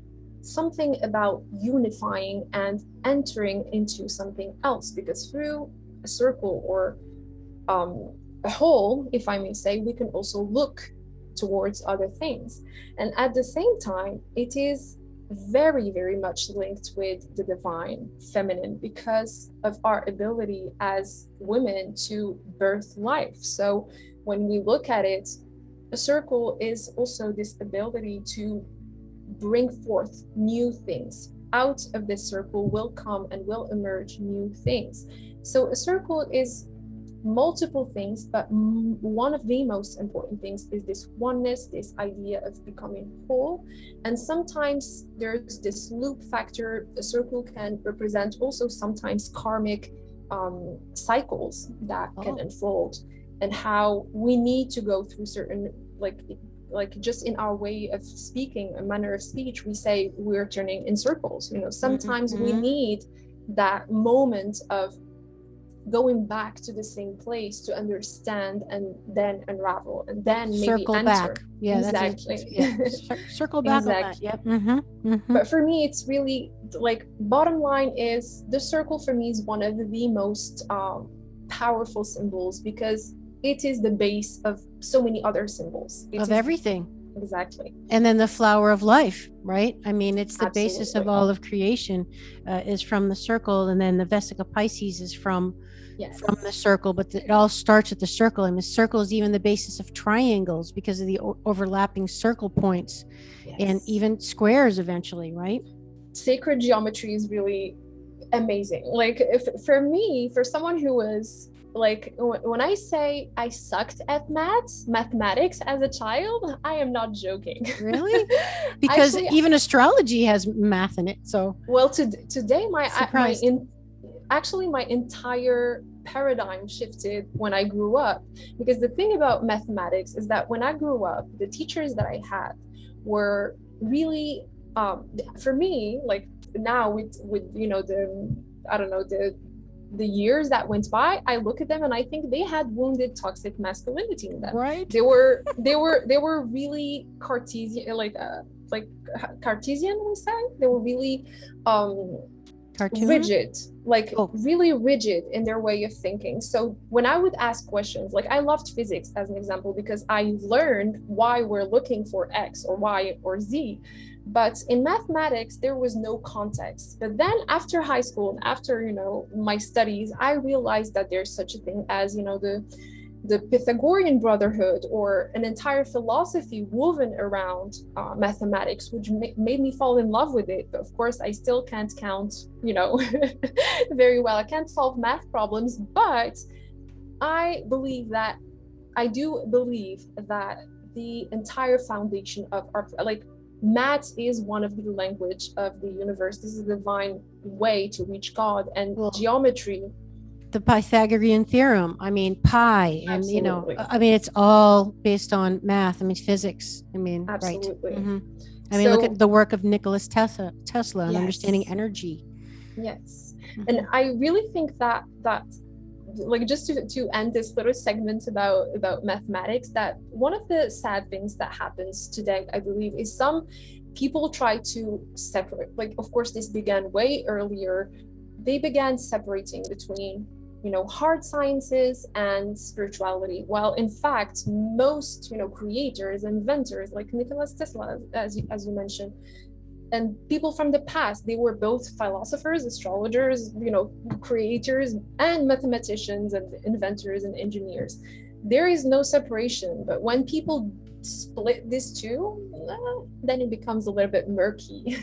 something about unifying and entering into something else, because through a circle or a hole, if I may say, we can also look towards other things. And at the same time, it is very, very much linked with the divine feminine because of our ability as women to birth life. So when we look at it, a circle is also this ability to bring forth new things. Out of this circle will come and will emerge new things. So a circle is multiple things, but one of the most important things is this oneness, this idea of becoming whole. And sometimes there's this loop factor. A circle can represent also sometimes karmic cycles that can unfold, and how we need to go through certain, like just in our way of speaking, a manner of speech, we say we're turning in circles. You know, sometimes we need that moment of going back to the same place to understand and then unravel and then maybe circle enter. Back. Yeah, exactly. Circle back. Exactly. On that. Yeah. But for me, it's really like, bottom line is the circle for me is one of the most powerful symbols because it is the base of so many other symbols. Of everything. Exactly. And then the flower of life, right? I mean, it's the basis of all of creation is from the circle, and then the Vesica Pisces is from the circle, but it all starts at the circle. And the circle is even the basis of triangles because of the overlapping circle points and even squares eventually, right? Sacred geometry is really amazing. Like, for me, for someone who was like, when I say I sucked at mathematics as a child, I am not joking. Really? Because actually, even astrology has math in it. So well, today my entire paradigm shifted when I grew up. Because the thing about mathematics is that when I grew up, the teachers that I had were really, for me, like now with you know the I don't know the years that went by, I look at them and I think they had wounded toxic masculinity in them. Right. They were really Cartesian, like Cartesian, we say. They were really rigid, like really rigid in their way of thinking. So when I would ask questions, like I loved physics as an example, because I learned why we're looking for X or Y or Z. But in mathematics, there was no context. But then after high school and after, my studies, I realized that there's such a thing as, the Pythagorean brotherhood, or an entire philosophy woven around mathematics, which made me fall in love with it. But of course, I still can't count, very well. I can't solve math problems, but I do believe that the entire foundation of our, math is one of the language of the universe. This is the divine way to reach God, and geometry. The Pythagorean theorem, pi, and Absolutely. It's all based on math. Physics. Absolutely. Right. Mm-hmm. Look at the work of Nicholas Tesla and understanding energy. Yes. Mm-hmm. And I really think that just to end this little segment about mathematics, that one of the sad things that happens today, I believe, is some people try to separate. Of course, this began way earlier. They began separating between hard sciences and spirituality, while in fact most creators, inventors like Nicholas Tesla, as you mentioned, and people from the past, they were both philosophers, astrologers, creators, and mathematicians, and inventors and engineers. There is no separation. But when people split these two, then it becomes a little bit murky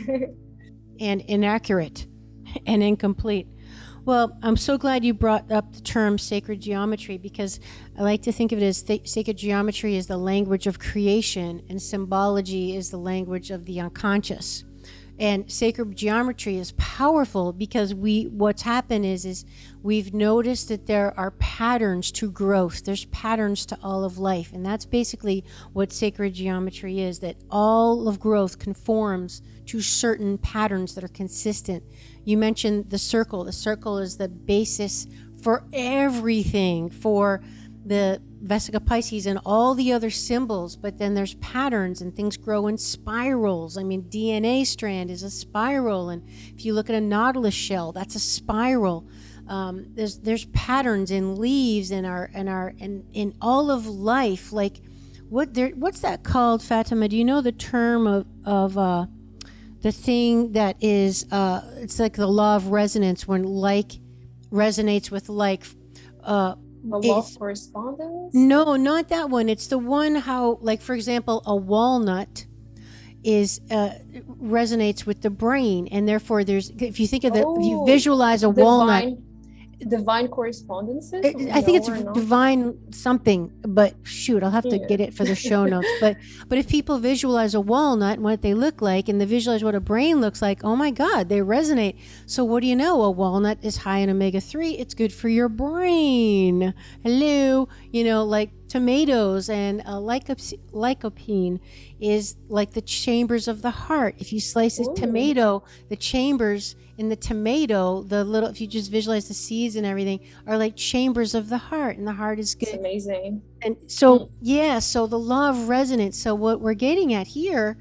and inaccurate and incomplete. Well, I'm so glad you brought up the term sacred geometry, because I like to think of it as sacred geometry is the language of creation, and symbology is the language of the unconscious. And sacred geometry is powerful because what's happened is we've noticed that there are patterns to growth. There's patterns to all of life. And that's basically what sacred geometry is, that all of growth conforms to certain patterns that are consistent. You mentioned the circle. The circle is the basis for everything, for the Vesica Pisces and all the other symbols, but then there's patterns and things grow in spirals. DNA strand is a spiral, and if you look at a nautilus shell, that's a spiral. There's patterns in leaves in all of life. Like what's that called, Fatima? Do you know the term of the thing that is it's like the law of resonance, when like resonates with like. The law of correspondence? No, not that one. It's the one how, like, for example, a walnut resonates with the brain, and therefore if you think of if you visualize a walnut. Divine correspondences? I think it's divine something, but shoot, I'll have to get it for the show notes. But if people visualize a walnut and what they look like, and they visualize what a brain looks like, oh my God, they resonate. So what do you know? A walnut is high in omega-3. It's good for your brain. Hello, like tomatoes, and lycopene is like the chambers of the heart. If you slice a tomato, the chambers in the tomato, if you just visualize the seeds and everything, are like chambers of the heart, and the heart is good. It's amazing. And so, so the law of resonance. So what we're getting at here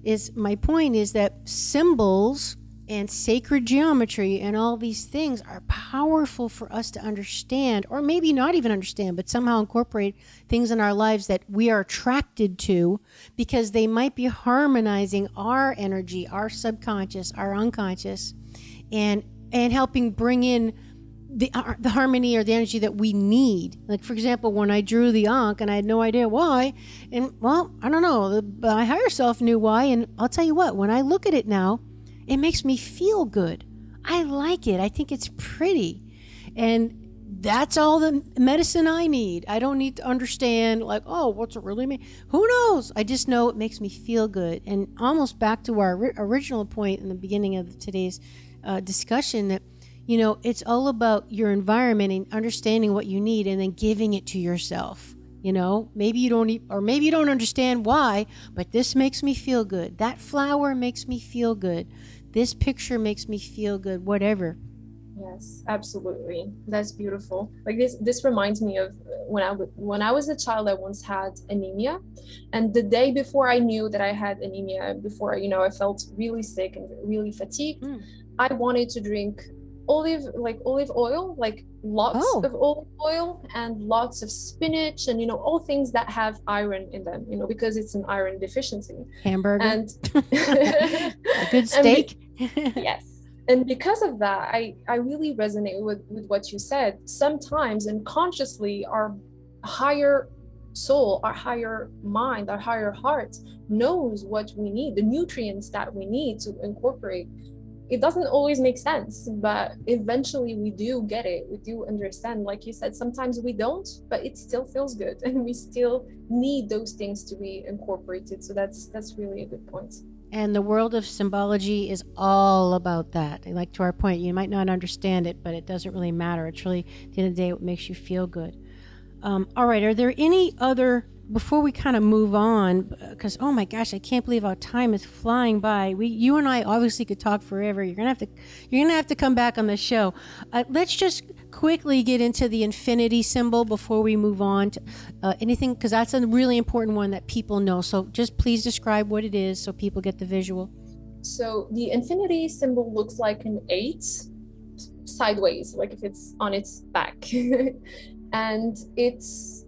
is, my point is that symbols and sacred geometry and all these things are powerful for us to understand, or maybe not even understand, but somehow incorporate things in our lives that we are attracted to, because they might be harmonizing our energy, our subconscious, our unconscious, and helping bring in the harmony or the energy that we need. Like, for example, when I drew the Ankh, and I had no idea why, and well, I don't know, my higher self knew why, and I'll tell you what, when I look at it now, it makes me feel good. I like it. I think it's pretty. And that's all the medicine I need. I don't need to understand, like, oh, what's it really mean? Who knows? I just know it makes me feel good. And almost back to our original point in the beginning of today's discussion, that it's all about your environment and understanding what you need and then giving it to yourself. Maybe you don't, or maybe you don't understand why, but this makes me feel good. That flower makes me feel good. This picture makes me feel good, whatever. Yes, absolutely. That's beautiful. Like this reminds me of when I was a child, I once had anemia. And the day before I knew that I had anemia, before, I felt really sick and really fatigued, I wanted to drink olive oil, like lots of olive oil and lots of spinach and, all things that have iron in them, because it's an iron deficiency. Hamburger. And a good steak. Yes. And because of that, I really resonate with what you said. Sometimes unconsciously, our higher soul, our higher mind, our higher heart knows what we need, the nutrients that we need to incorporate. It doesn't always make sense, but eventually we do get it. We do understand. Like you said, sometimes we don't, but it still feels good and we still need those things to be incorporated. So that's really a good point. And the world of symbology is all about that. Like, to our point, you might not understand it, but it doesn't really matter. It's really, at the end of the day, what makes you feel good. All right. Are there any other, before we kind of move on, because, oh my gosh, I can't believe how time is flying by. You and I obviously could talk forever. You're gonna have to come back on the show. Let's just quickly get into the infinity symbol before we move on to anything, because that's a really important one that people know. So just please describe what it is so people get the visual. So the infinity symbol looks like an 8 sideways, like if it's on its back. And it's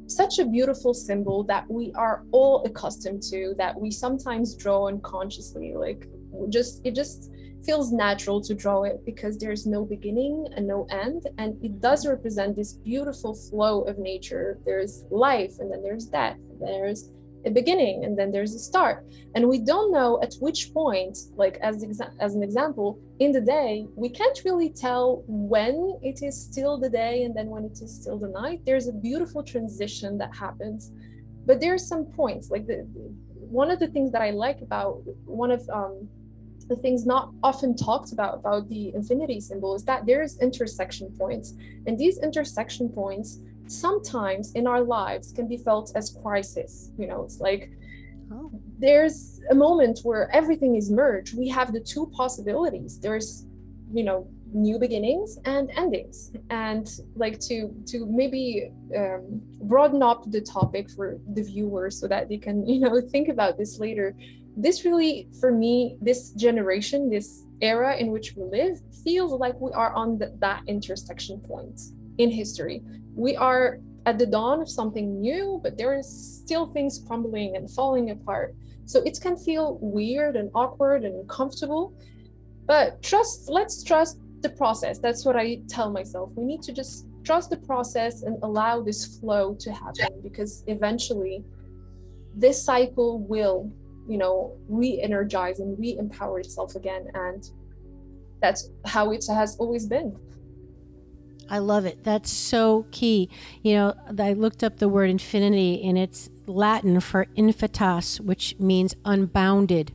such a beautiful symbol that we are all accustomed to, that we sometimes draw unconsciously. Like it just feels natural to draw it because there's no beginning and no end, and it does represent this beautiful flow of nature. There's life, and then there's death, there's a beginning, and then there's a start. And we don't know at which point, like as an example, in the day, we can't really tell when it is still the day and then when it is still the night. There's a beautiful transition that happens, but there's some points. Like one of the things that I like about one of the things not often talked about the infinity symbol is that there's intersection points, and these intersection points sometimes in our lives can be felt as crisis. It's like there's a moment where everything is merged. We have the two possibilities. There's new beginnings and endings. And like to maybe broaden up the topic for the viewers so that they can think about this later. This really, for me, this generation, this era in which we live, feels like we are on that intersection point in history. We are at the dawn of something new, but there is still things crumbling and falling apart. So it can feel weird and awkward and uncomfortable, but let's trust the process. That's what I tell myself. We need to just trust the process and allow this flow to happen, because eventually this cycle will re-energize and re-empower itself again. And that's how it has always been. I love it. That's so key. I looked up the word infinity, and it's Latin for infinitas, which means unbounded.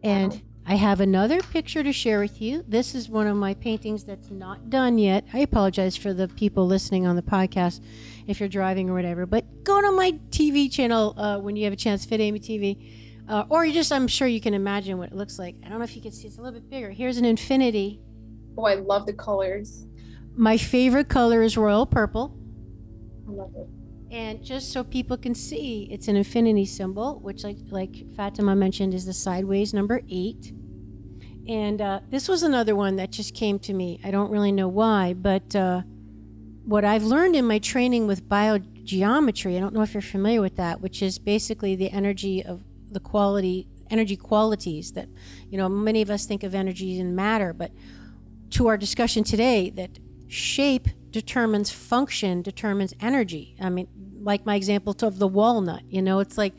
And I have another picture to share with you. This is one of my paintings that's not done yet. I apologize for the people listening on the podcast if you're driving or whatever, but go to my TV channel when you have a chance, FitAmyTV, or I'm sure you can imagine what it looks like. I don't know if you can see, it's a little bit bigger. Here's an infinity. Oh, I love the colors. My favorite color is royal purple. I love it. And just so people can see, it's an infinity symbol, which like Fatima mentioned is the sideways number 8. And this was another one that just came to me. I don't really know why, but what I've learned in my training with biogeometry, I don't know if you're familiar with that, which is basically the energy of energy qualities that, many of us think of energy and matter, but to our discussion today, that shape determines function, determines energy. I mean, like my example of the walnut, it's like,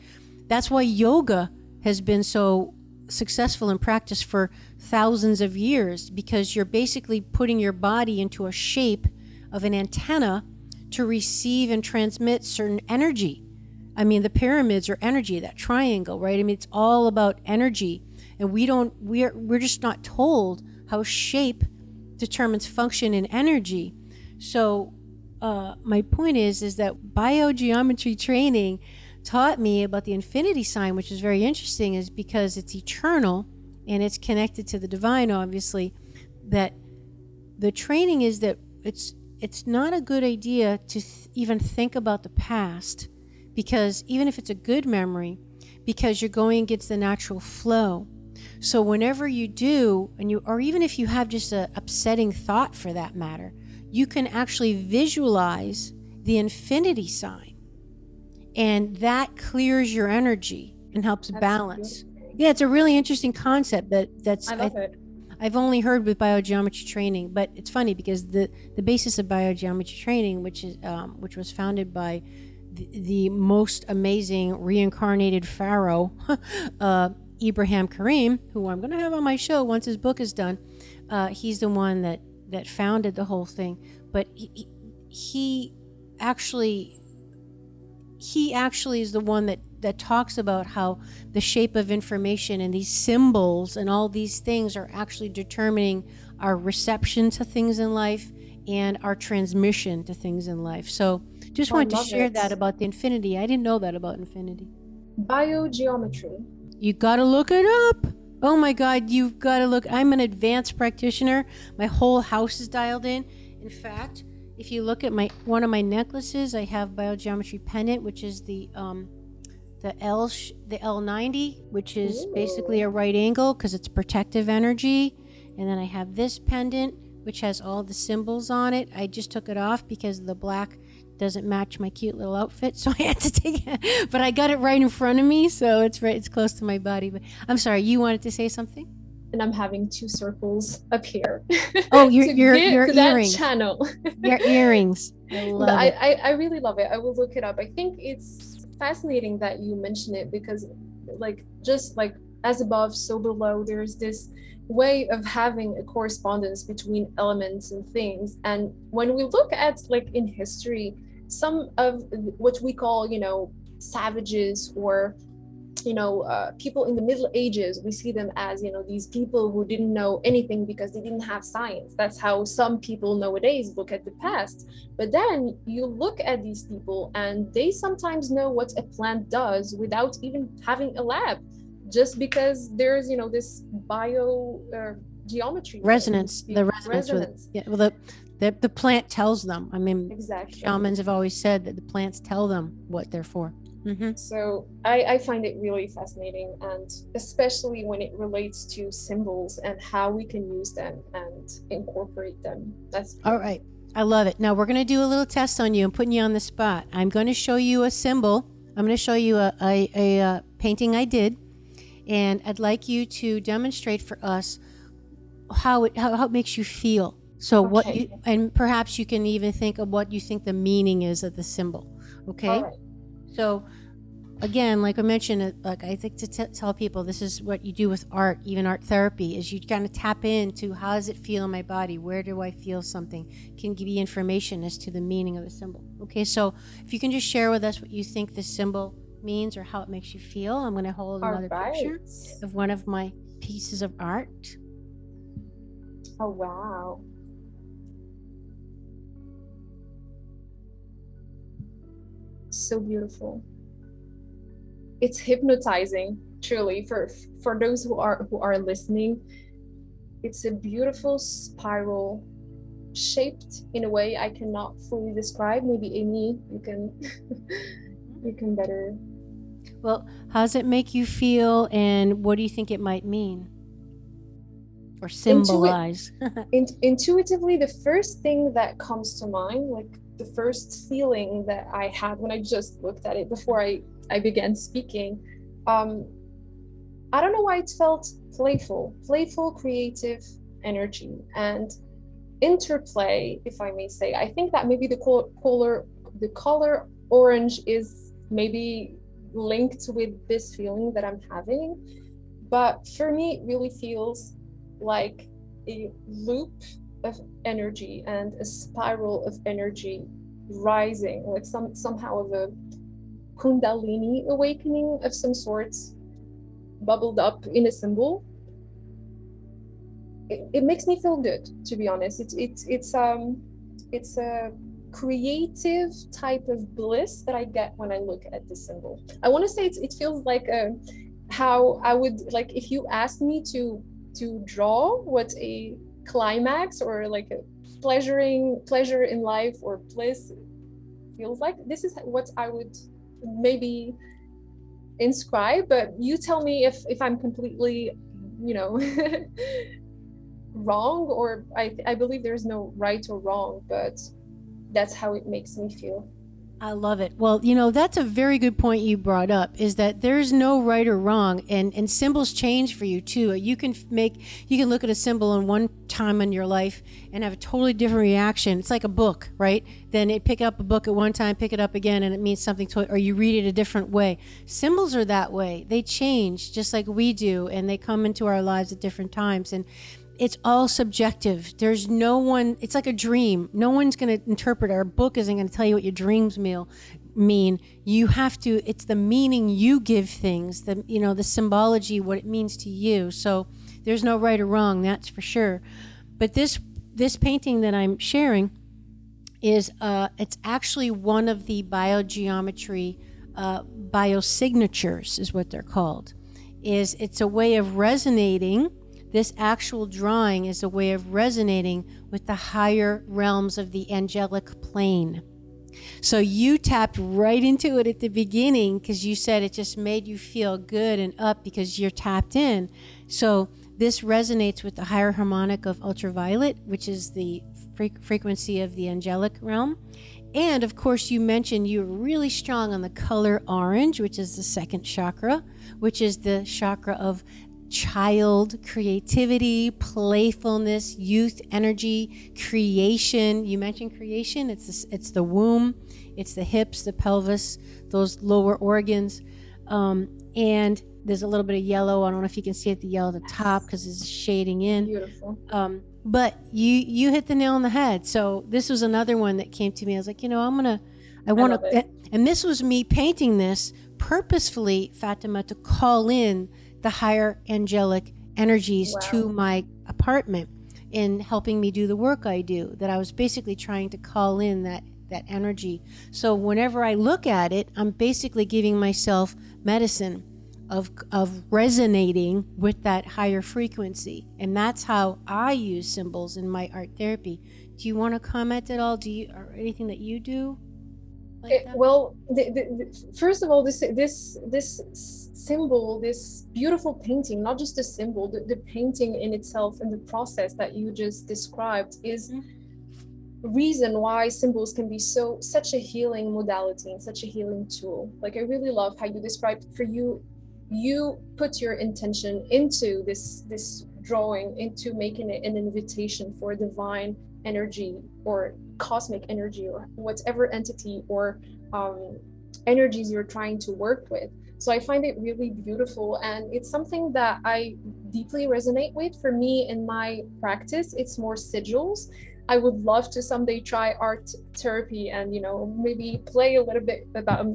that's why yoga has been so successful in practice for thousands of years, because you're basically putting your body into a shape of an antenna to receive and transmit certain energy. I mean, the pyramids are energy, that triangle, right? I mean, it's all about energy, and we're just not told how shape determines function and energy. So my point is that biogeometry training taught me about the infinity sign, which is very interesting, is because it's eternal and it's connected to the divine, obviously. That the training is that it's not a good idea to even think about the past, because even if it's a good memory, because you're going against the natural flow. So whenever you do, or even if you have just an upsetting thought for that matter, you can actually visualize the infinity sign, and that clears your energy and helps balance. Yeah, it's a really interesting concept I love it. I've only heard with biogeometry training, but it's funny because the basis of biogeometry training, which was founded by the most amazing reincarnated pharaoh, Ibrahim Karim, who I'm going to have on my show once his book is done. He's the one that founded the whole thing, but he actually is the one that talks about how the shape of information and these symbols and all these things are actually determining our reception to things in life and our transmission to things in life. So just wanted to share that about the infinity. I didn't know that about infinity. Biogeometry. You got to look it up. Oh my God, you've got to look. I'm an advanced practitioner. My whole house is dialed in. In fact, if you look at one of my necklaces, I have biogeometry pendant, which is the L90, which is basically a right angle because it's protective energy. And then I have this pendant, which has all the symbols on it. I just took it off because the black doesn't match my cute little outfit, so I had to take it. But I got it right in front of me, so it's close to my body. But I'm sorry, you wanted to say something? And I'm having 2 circles up here. Oh, your to earrings. That channel. Your earrings. I love it. I really love it. I will look it up. I think it's fascinating that you mention it because, just like as above, so below. There's this way of having a correspondence between elements and things. And when we look at in history, some of what we call savages or people in the Middle Ages, we see them as these people who didn't know anything because they didn't have science. That's how some people nowadays look at the past. But then you look at these people and they sometimes know what a plant does without even having a lab, just because there's this geometry resonance. The resonance. Yeah, well, the plant tells them. I mean, exactly. Shamans have always said that the plants tell them what they're for. Mm-hmm. So I find it really fascinating, and especially when it relates to symbols and how we can use them and incorporate them. That's beautiful. All right. I love it. Now we're going to do a little test on you. I'm putting you on the spot. I'm going to show you a symbol. I'm going to show you a painting I did, and I'd like you to demonstrate for us how it makes you feel. So okay. And perhaps you can even think of what you think the meaning is of the symbol. Okay. All right. So again, like I mentioned, like I think to tell people, this is what you do with art, even art therapy, is you kind of tap into how does it feel in my body? Where do I feel something? Can give you information as to the meaning of the symbol. Okay, so if you can just share with us what you think the symbol means or how it makes you feel. I'm going to hold another picture of one of my pieces of art. Oh, wow. So beautiful. It's hypnotizing, truly, for those who are listening. It's a beautiful spiral shaped in a way I cannot fully describe. Maybe Amy, you can better. Well, how does it make you feel, and what do you think it might mean or symbolize? Intuitively, the first thing that comes to mind, like the first feeling that I had when I just looked at it before I began speaking, I don't know why it felt playful, creative energy and interplay, if I may say. I think that maybe the color orange is maybe linked with this feeling that I'm having, but for me it really feels like a loop of energy and a spiral of energy rising, like somehow of a kundalini awakening of some sort bubbled up in a symbol. it makes me feel good, to be honest. It's a creative type of bliss that I get when I look at the symbol. I want to say it feels like how I would like if you asked me to draw what a climax or like a pleasure in life or bliss feels like. This is what I would maybe inscribe, but you tell me if I'm completely, you know, wrong, or I believe there's no right or wrong, but that's how it makes me feel. I love it. Well, you know, that's a very good point you brought up, is that there's no right or wrong, and symbols change for you too. You can look at a symbol in one time in your life and have a totally different reaction. It's like a book, right? Then pick up a book at one time, pick it up again, and it means something or you read it a different way. Symbols are that way. They change just like we do, and they come into our lives at different times. And it's all subjective. There's no one, it's like a dream. No one's going to interpret. Our book isn't going to tell you what your dreams mean. You have to, it's the meaning you give things, the symbology, what it means to you. So there's no right or wrong, that's for sure. But this painting that I'm sharing is, it's actually one of the biogeometry, biosignatures is what they're called. It's a way of resonating. This actual drawing is a way of resonating with the higher realms of the angelic plane. So you tapped right into it at the beginning because you said it just made you feel good and up because you're tapped in. So this resonates with the higher harmonic of ultraviolet, which is the frequency of the angelic realm. And of course, you mentioned you were really strong on the color orange, which is the second chakra, which is the chakra of child creativity, playfulness, youth energy, creation. You mentioned creation. It's the womb, it's the hips, the pelvis, those lower organs, and there's a little bit of yellow. I don't know if you can see it, the yellow at the top because it's shading in. Beautiful. But you hit the nail on the head. So this was another one that came to me. I was like, I want to, and this was me painting this purposefully, Fatima, to call in the higher angelic energies to my apartment in helping me do the work I do, that I was basically trying to call in that energy. So whenever I look at it, I'm basically giving myself medicine of resonating with that higher frequency. And that's how I use symbols in my art therapy. Do you want to comment at all? Or anything that you do? Well, first of all, this symbol, this beautiful painting, not just the symbol, the painting in itself and the process that you just described is reason why symbols can be such a healing modality and such a healing tool. Like, I really love how you described, for you put your intention into this drawing, into making it an invitation for divine energy or cosmic energy or whatever entity or energies you're trying to work with. So I find it really beautiful, and it's something that I deeply resonate with. For me, in my practice, it's more sigils. I would love to someday try art therapy and maybe play a little bit about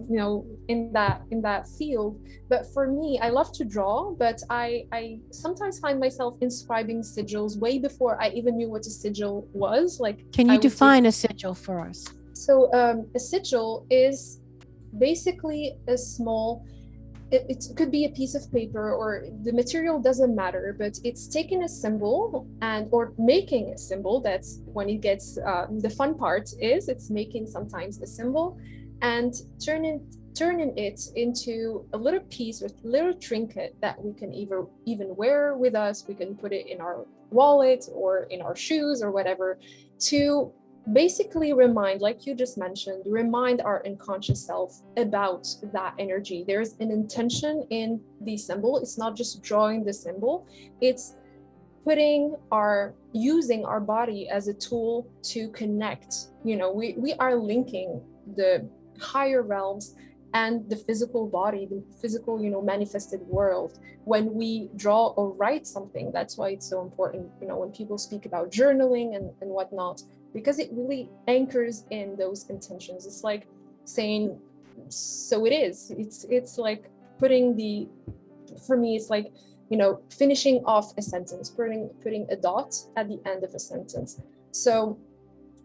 in that field. But for me, I love to draw, but I sometimes find myself inscribing sigils way before I even knew what a sigil was. Like, can you define a sigil for us? So a sigil is basically a small, it could be a piece of paper, or the material doesn't matter, but it's taking a symbol or making a symbol. That's when it gets, the fun part is it's making sometimes a symbol and turning it into a little piece with little trinket that we can even wear with us. We can put it in our wallet or in our shoes or whatever, to basically remind, like you just mentioned, remind our unconscious self about that energy. There's an intention in the symbol. It's not just drawing the symbol, it's using our body as a tool to connect. We are linking the higher realms and the physical body, the physical, manifested world when we draw or write something. That's why it's so important, when people speak about journaling and whatnot, because it really anchors in those intentions. It's like saying, so it is. It's like for me, it's like finishing off a sentence, putting a dot at the end of a sentence. So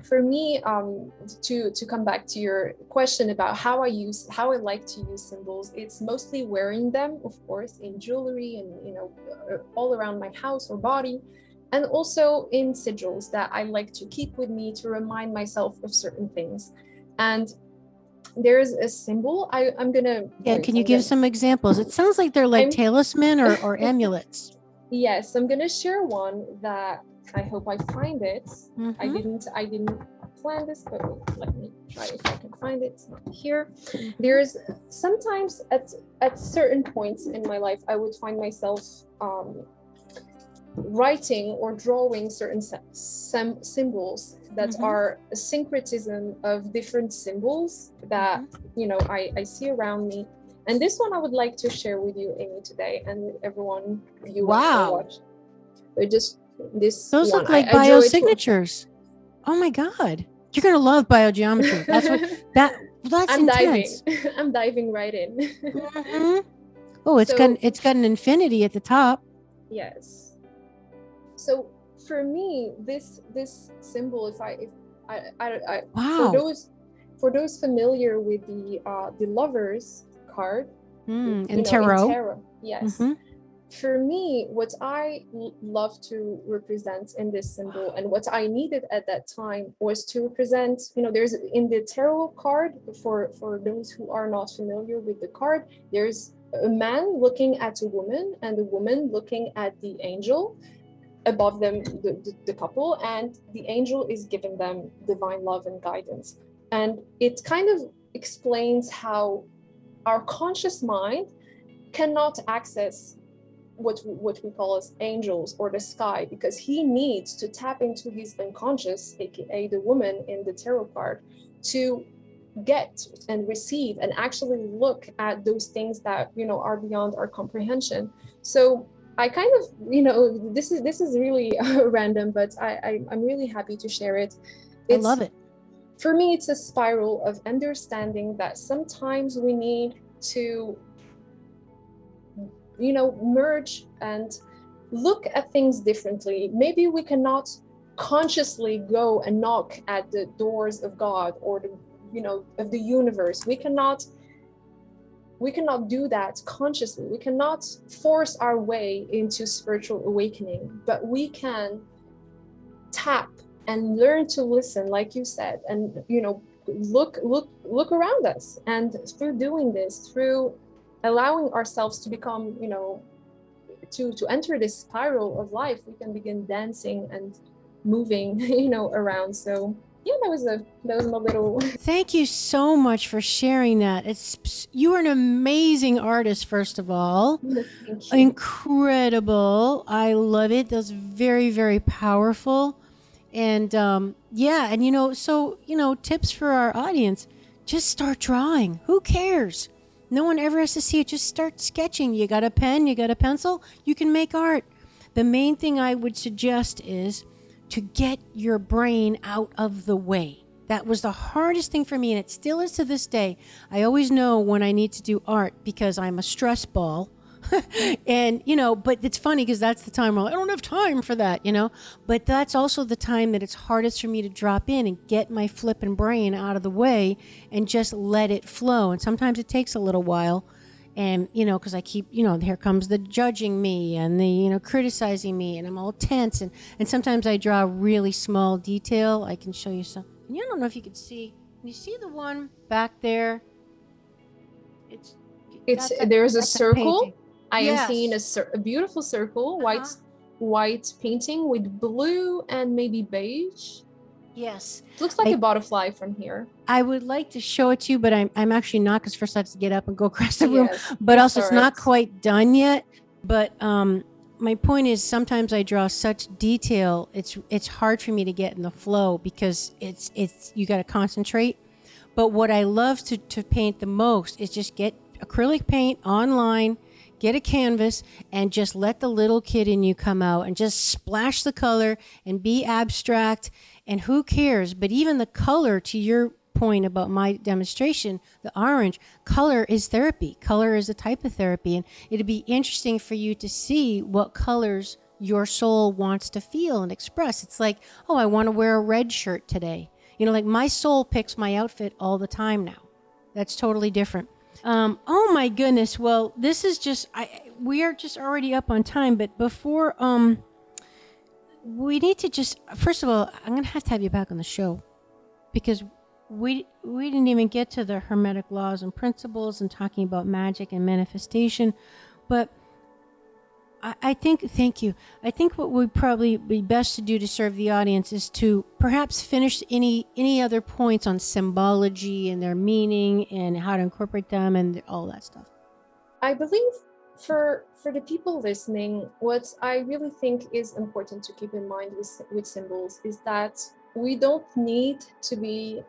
for me, to come back to your question about how I like to use symbols, it's mostly wearing them, of course, in jewelry and all around my house or body, and also in sigils that I like to keep with me to remind myself of certain things. And there's a symbol I'm gonna. Yeah, can you give some examples? It sounds like they're like talisman or amulets. Yes, I'm gonna share one that I hope I find it. Mm-hmm. I didn't plan this, but let me try if I can find it. It's not here. There's sometimes at certain points in my life, I would find myself writing or drawing certain symbols that are a syncretism of different symbols that I see around me. And this one I would like to share with you, Amy, today, and with everyone viewing or watching. Those look like biosignatures. Oh my God. You're going to love biogeometry. That's what that's I'm intense. diving. I'm diving right in. Oh, it's got an infinity at the top. Yes. So for me, this symbol, if I wow. For those familiar with the Lovers card, and tarot. In tarot, yes. For me, what I love to represent in this symbol, and what I needed at that time, was to represent, there's in the tarot card, for those who are not familiar with the card, there's a man looking at a woman and a woman looking at the angel above them, the couple, and the angel is giving them divine love and guidance. And it kind of explains how our conscious mind cannot access what we call as angels or the sky, because he needs to tap into his unconscious, aka the woman in the tarot card, to get and receive and actually look at those things that are beyond our comprehension. So I kind of, this is really random, but I'm really happy to share it. I love it. For me, it's a spiral of understanding that sometimes we need to merge and look at things differently. Maybe we cannot consciously go and knock at the doors of God or of the universe. We cannot do that consciously. We cannot force our way into spiritual awakening, but we can tap and learn to listen, like you said, and look around us. And through doing this, through allowing ourselves to become, to enter this spiral of life, we can begin dancing and moving, around. So yeah, that was my little. Thank you so much for sharing that. You are an amazing artist, first of all. Thank you. Incredible. I love it. That's very, very powerful. And tips for our audience: just start drawing. Who cares? No one ever has to see it. Just start sketching. You got a pen, you got a pencil, you can make art. The main thing I would suggest is to get your brain out of the way. That was the hardest thing for me, and it still is to this day. I always know when I need to do art because I'm a stress ball. And, but it's funny because that's the time where I don't have time for that, but that's also the time that it's hardest for me to drop in and get my flipping brain out of the way and just let it flow. And sometimes it takes a little while. And, because I keep, here comes the judging me and the, criticizing me, and I'm all tense. And sometimes I draw a really small detail. I can show you some. And I don't know if you can see. Can you see the one back there? There's a circle. Painting. I am seeing a beautiful circle, white painting with blue and maybe beige. Yes. It looks like a butterfly from here. I would like to show it to you, but I'm actually not, because first I have to get up and go across the room. But also it's not quite done yet. But my point is, sometimes I draw such detail, it's hard for me to get in the flow because it's you got to concentrate. But what I love to paint the most is just get acrylic paint online, get a canvas, and just let the little kid in you come out and just splash the color and be abstract. And who cares? But even the color to your point about my demonstration, the orange, color is therapy. Color is a type of therapy. And it'd be interesting for you to see what colors your soul wants to feel and express. It's like, oh, I want to wear a red shirt today. You know, like my soul picks my outfit all the time now. That's totally different. Oh my goodness. Well, this is just, we are just already up on time, but before, we need to just, first of all, I'm going to have you back on the show, because we didn't even get to the Hermetic laws and principles and talking about magic and manifestation. But I think, thank you. I think what would probably be best to do to serve the audience is to perhaps finish any other points on symbology and their meaning and how to incorporate them and all that stuff. I believe for the people listening, what I really think is important to keep in mind with symbols is that we don't need to be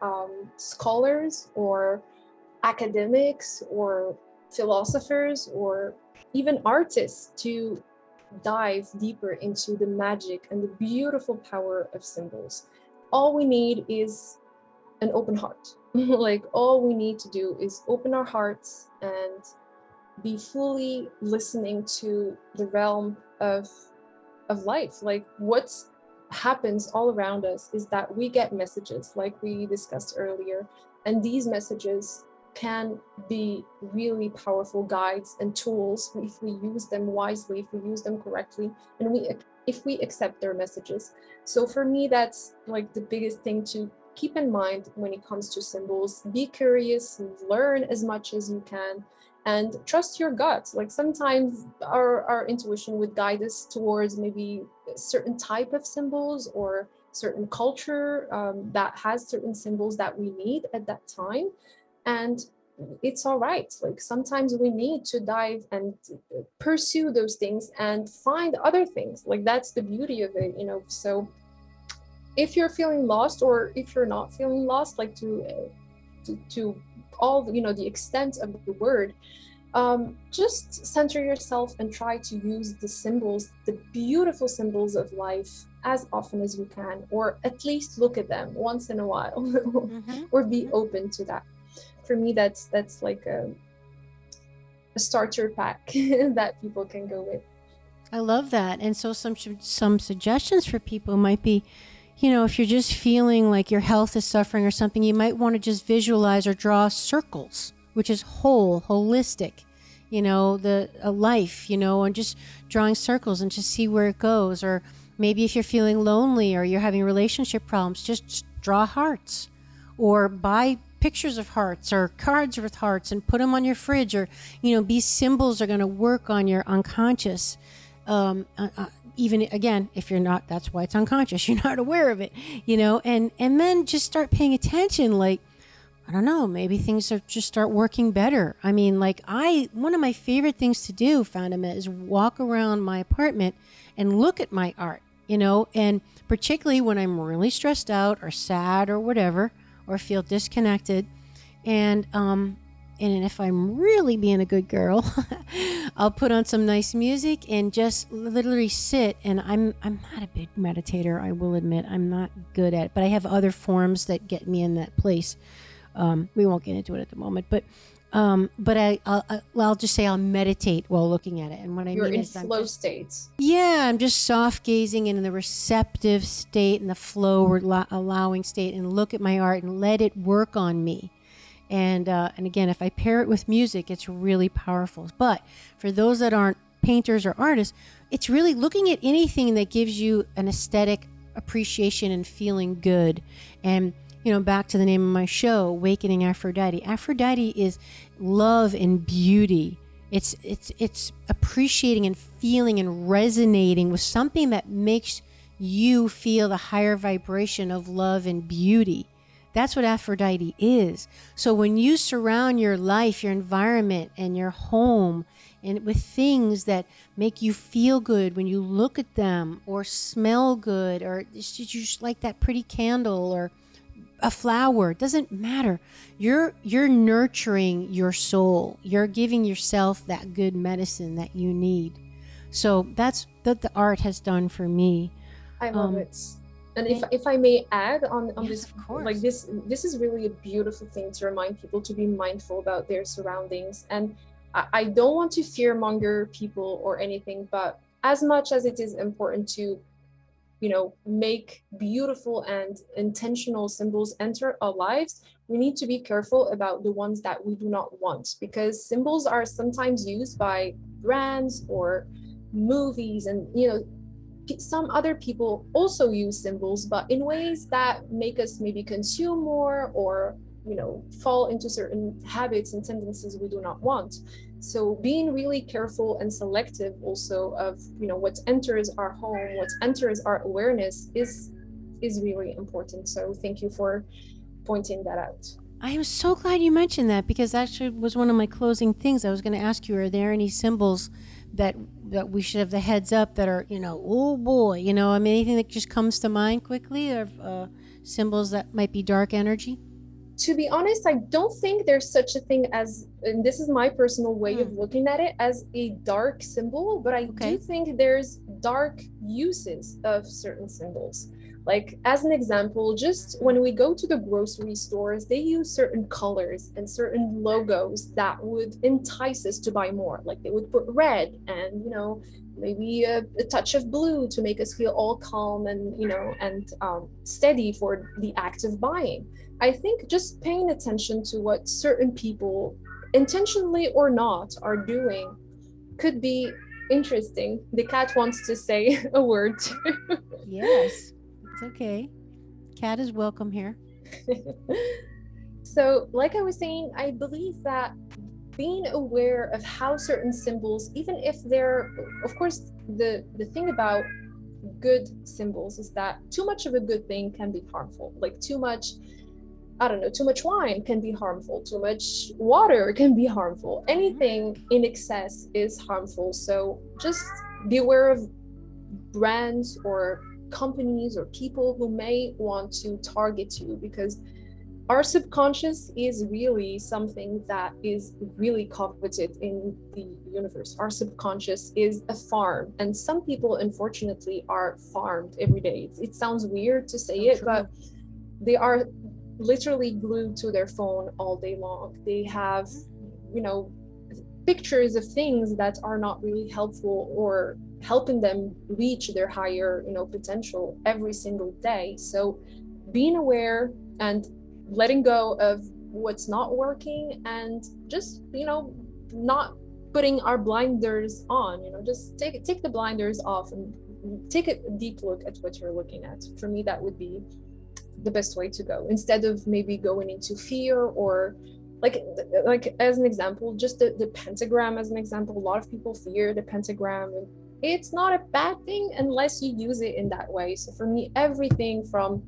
scholars or academics or philosophers or even artists to dive deeper into the magic and the beautiful power of symbols. All we need is an open heart. Like, all we need to do is open our hearts and be fully listening to the realm of life. Like, what happens all around us is that we get messages, like we discussed earlier, and these messages can be really powerful guides and tools if we use them wisely, if we use them correctly, and if we accept their messages. So for me, that's like the biggest thing to keep in mind when it comes to symbols. Be curious, learn as much as you can, and trust your gut. Like, sometimes our intuition would guide us towards maybe a certain type of symbols or certain culture that has certain symbols that we need at that time. And it's all right. Like, sometimes we need to dive and pursue those things and find other things. Like, that's the beauty of it, you know. So if you're feeling lost, or if you're not feeling lost, like to all, you know, the extent of the word, just center yourself and try to use the symbols, the beautiful symbols of life, as often as you can, or at least look at them once in a while. Mm-hmm. Or be open to that. For me, that's like a starter pack that people can go with. I love that. And so some suggestions for people might be, you know, if you're just feeling like your health is suffering or something, you might want to just visualize or draw circles, which is holistic, you know, a life, you know, and just drawing circles and just see where it goes. Or maybe if you're feeling lonely or you're having relationship problems, just draw hearts, or buy pictures of hearts or cards with hearts and put them on your fridge. Or, you know, these symbols are going to work on your unconscious. Even again, if you're not, that's why it's unconscious. You're not aware of it, you know, and then just start paying attention. Like, I don't know, maybe things are just start working better. I mean, like one of my favorite things to do, Fatima, is walk around my apartment and look at my art, you know, and particularly when I'm really stressed out or sad or whatever, or feel disconnected. And if I'm really being a good girl, I'll put on some nice music and just literally sit. And I'm not a big meditator, I will admit. I'm not good at it, but I have other forms that get me in that place. We won't get into it at the moment, but I'll just say I'll meditate while looking at it. And what I You're mean in is flow states. Yeah, I'm just soft gazing and in the receptive state and the flow allowing state, and look at my art and let it work on me. And again, if I pair it with music, it's really powerful. But for those that aren't painters or artists, it's really looking at anything that gives you an aesthetic appreciation and feeling good. And, you know, back to the name of my show, Awakening Aphrodite. Aphrodite is love and beauty. It's appreciating and feeling and resonating with something that makes you feel the higher vibration of love and beauty. That's what Aphrodite is. So when you surround your life, your environment, and your home and with things that make you feel good when you look at them, or smell good, or you just like that pretty candle or a flower, it doesn't matter. You're nurturing your soul. You're giving yourself that good medicine that you need. So that's what the art has done for me. I love it. And if I may add on yes, this, of course. like this is really a beautiful thing to remind people to be mindful about their surroundings. And I don't want to fearmonger people or anything, but as much as it is important to, you know, make beautiful and intentional symbols enter our lives, we need to be careful about the ones that we do not want, because symbols are sometimes used by brands or movies, and you know, some other people also use symbols, but in ways that make us maybe consume more, or you know, fall into certain habits and tendencies we do not want. So being really careful and selective also of, you know, what enters our home, what enters our awareness is really important. So thank you for pointing that out. I am so glad you mentioned that, because actually was one of my closing things. I was going to ask you, are there any symbols that we should have the heads up that are, you know, oh boy, you know, I mean, anything that just comes to mind quickly of symbols that might be dark energy? To be honest, I don't think there's such a thing as, and this is my personal way of looking at it, as a dark symbol, but I do think there's dark uses of certain symbols. Like, as an example, just when we go to the grocery stores, they use certain colors and certain logos that would entice us to buy more. Like, they would put red and, you know, maybe a touch of blue to make us feel all calm and, you know, and steady for the act of buying. I think just paying attention to what certain people, intentionally or not, are doing could be interesting. The cat wants to say a word. Yes, it's okay. Cat is welcome here. So, like I was saying, I believe that being aware of how certain symbols, even if they're, of course, the thing about good symbols is that too much of a good thing can be harmful. Like too much, I don't know, too much wine can be harmful, too much water can be harmful. Anything in excess is harmful. So just be aware of brands or companies or people who may want to target you, because our subconscious is really something that is really coveted in the universe. Our subconscious is a farm, and some people, unfortunately, are farmed every day. It sounds weird to say it, but they are literally glued to their phone all day long. They have, you know, pictures of things that are not really helpful or helping them reach their higher, you know, potential every single day. So being aware and letting go of what's not working, and just, you know, not putting our blinders on, you know, just take the blinders off and take a deep look at what you're looking at. For me, that would be the best way to go, instead of maybe going into fear, or like as an example, just the pentagram as an example. A lot of people fear the pentagram, and it's not a bad thing unless you use it in that way. So for me, everything from,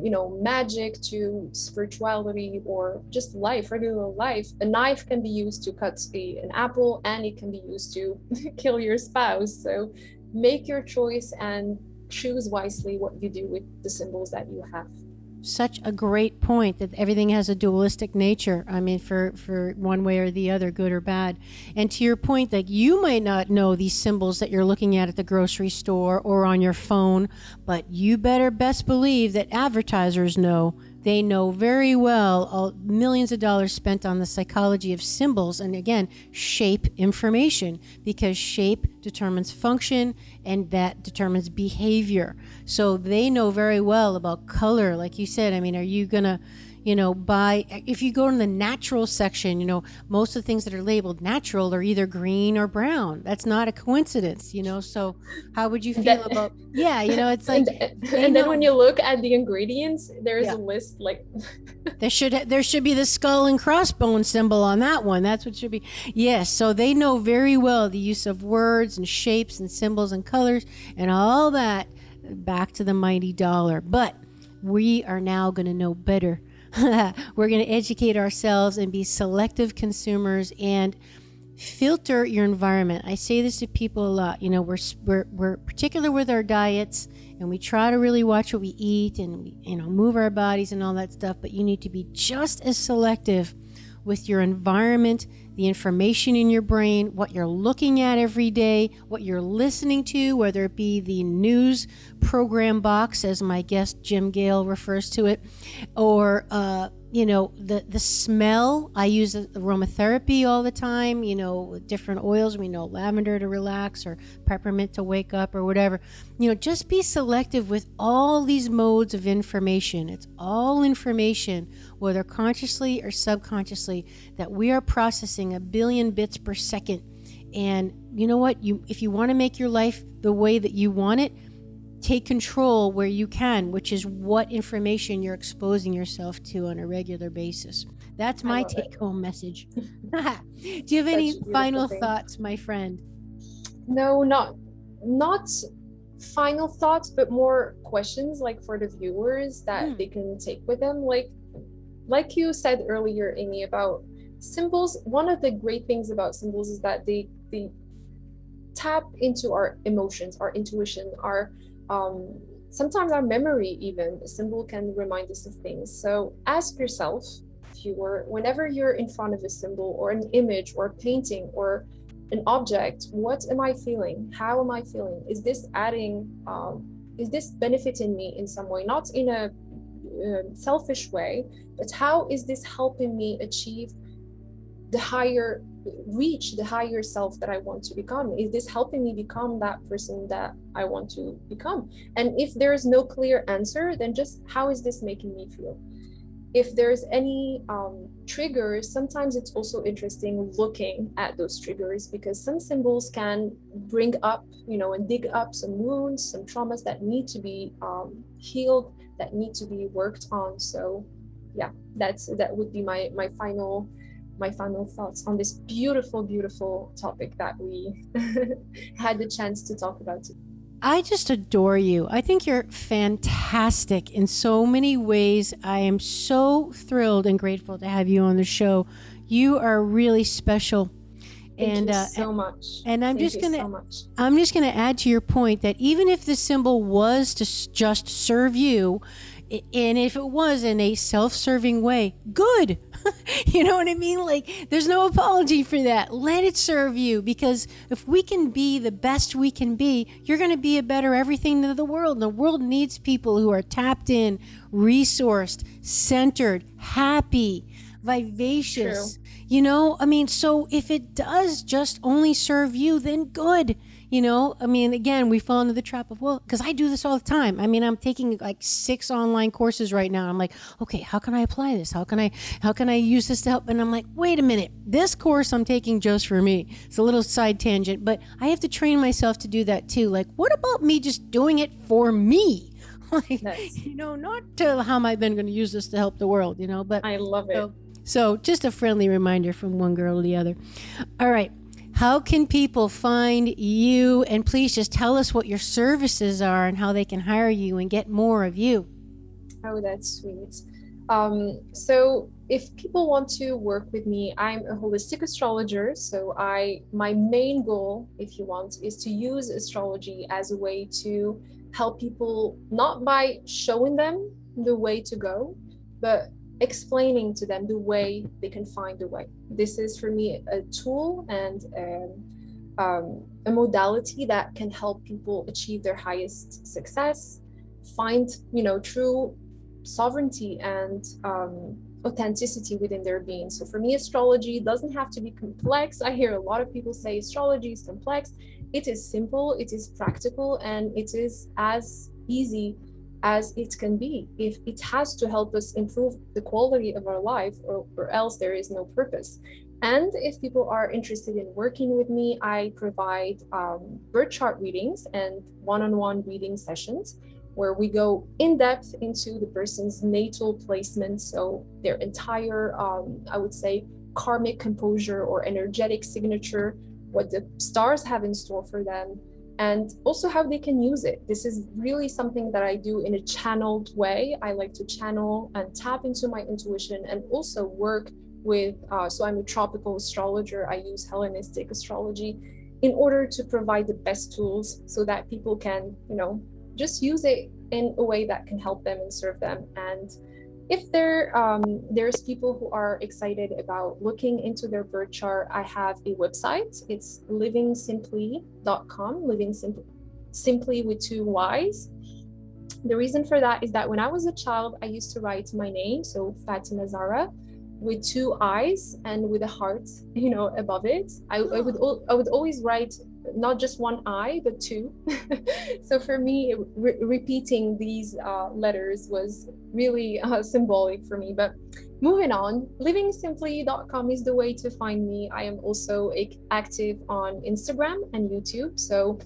you know, magic to spirituality or just life, regular life, a knife can be used to cut an apple, and it can be used to kill your spouse. So make your choice and choose wisely what you do with the symbols that you have. Such a great point, that everything has a dualistic nature. I mean, for one way or the other, good or bad. And to your point, that you might not know these symbols that you're looking at the grocery store or on your phone, but you better best believe that advertisers know. They know very well, millions of dollars spent on the psychology of symbols, and again, shape information, because shape determines function, and that determines behavior. So they know very well about color. Like you said, I mean, are you gonna, you know, buy, if you go in the natural section, you know, most of the things that are labeled natural are either green or brown. That's not a coincidence, you know. So how would you feel about, yeah, you know, it's like, and then when you look at the ingredients, there's a list, like there should be the skull and crossbone symbol on that one. That's what should be. Yes, so they know very well the use of words and shapes and symbols and colors and all that, back to the mighty dollar. But we are now going to know better. We're going to educate ourselves and be selective consumers and filter your environment. I say this to people a lot. You know, we're particular with our diets, and we try to really watch what we eat, and we, you know, move our bodies and all that stuff. But you need to be just as selective with your environment the information in your brain, what you're looking at every day, what you're listening to, whether it be the news program box, as my guest Jim Gale refers to it, or the smell. I use aromatherapy all the time, different oils. We know lavender to relax, or peppermint to wake up, or whatever. Just be selective with all these modes of information. It's all information, whether consciously or subconsciously, that we are processing 1 billion bits per second. And you know what? If you want to make your life the way that you want it, take control where you can, which is what information you're exposing yourself to on a regular basis. That's my take-home message. Do you have any final thoughts, my friend? No, not final thoughts, but more questions, like for the viewers that they can take with them. Like you said earlier, Amy, about symbols. One of the great things about symbols is that they tap into our emotions, our intuition, our sometimes our memory. Even a symbol can remind us of things. So ask yourself, viewer, whenever you're in front of a symbol or an image or a painting or an object, what am I feeling? How am I feeling? Is this is this benefiting me in some way? Not in a selfish way, but how is this helping me reach the higher self that I want to become? Is this helping me become that person that I want to become? And if there's no clear answer, then just how is this making me feel? If there's any triggers, sometimes it's also interesting looking at those triggers, because some symbols can bring up, and dig up some wounds, some traumas that need to be healed, that need to be worked on. So yeah, that would be my final thoughts on this beautiful topic that we had the chance to talk about today. I just adore you. I think you're fantastic in so many ways. I am so thrilled and grateful to have you on the show. You are really special. Thank you so much. And I'm just gonna add to your point that even if the symbol was to just serve you, and if it was in a self-serving way, good. You know what I mean? Like, there's no apology for that. Let it serve you, because if we can be the best we can be, you're going to be a better everything to the world. And the world needs people who are tapped in, resourced, centered, happy, vivacious. True. So if it does just only serve you, then good. Again, we fall into the trap of, because I do this all the time. I'm taking like 6 online courses right now. I'm like, okay, how can I apply this? How can I use this to help? And I'm like, wait a minute, this course I'm taking just for me. It's a little side tangent, but I have to train myself to do that too. Like, what about me just doing it for me? Not to how am I then going to use this to help the world, but I love it. So just a friendly reminder from one girl to the other. All right. How can people find you? And please just tell us what your services are and how they can hire you and get more of you. Oh, that's sweet. So if people want to work with me, I'm a holistic astrologer. So my main goal, if you want, is to use astrology as a way to help people, not by showing them the way to go, but explaining to them the way they can find the way. This is for me a tool and a modality that can help people achieve their highest success, find true sovereignty and authenticity within their being. So for me, astrology doesn't have to be complex. I hear a lot of people say astrology is complex. It is simple, it is practical, and it is as easy as it can be. If it has to help us improve the quality of our life, or else there is no purpose. And if people are interested in working with me, I provide birth chart readings and one-on-one reading sessions where we go in depth into the person's natal placement, so their entire, I would say, karmic composure or energetic signature, what the stars have in store for them, and also how they can use it. This is really something that I do in a channeled way. I like to channel and tap into my intuition, and also work with, so I'm a tropical astrologer. I use Hellenistic astrology in order to provide the best tools so that people can, just use it in a way that can help them and serve them. And there's people who are excited about looking into their birth chart, I have a website. It's livingsimply.com, simply with 2 Y's. The reason for that is that when I was a child, I used to write my name, so Fatima-Zahra, with 2 I's and with a heart, above it. I would always write not just 1 I, but 2. So for me, repeating these letters was really symbolic for me. But moving on, livingsimply.com is the way to find me. I am also active on Instagram and YouTube. So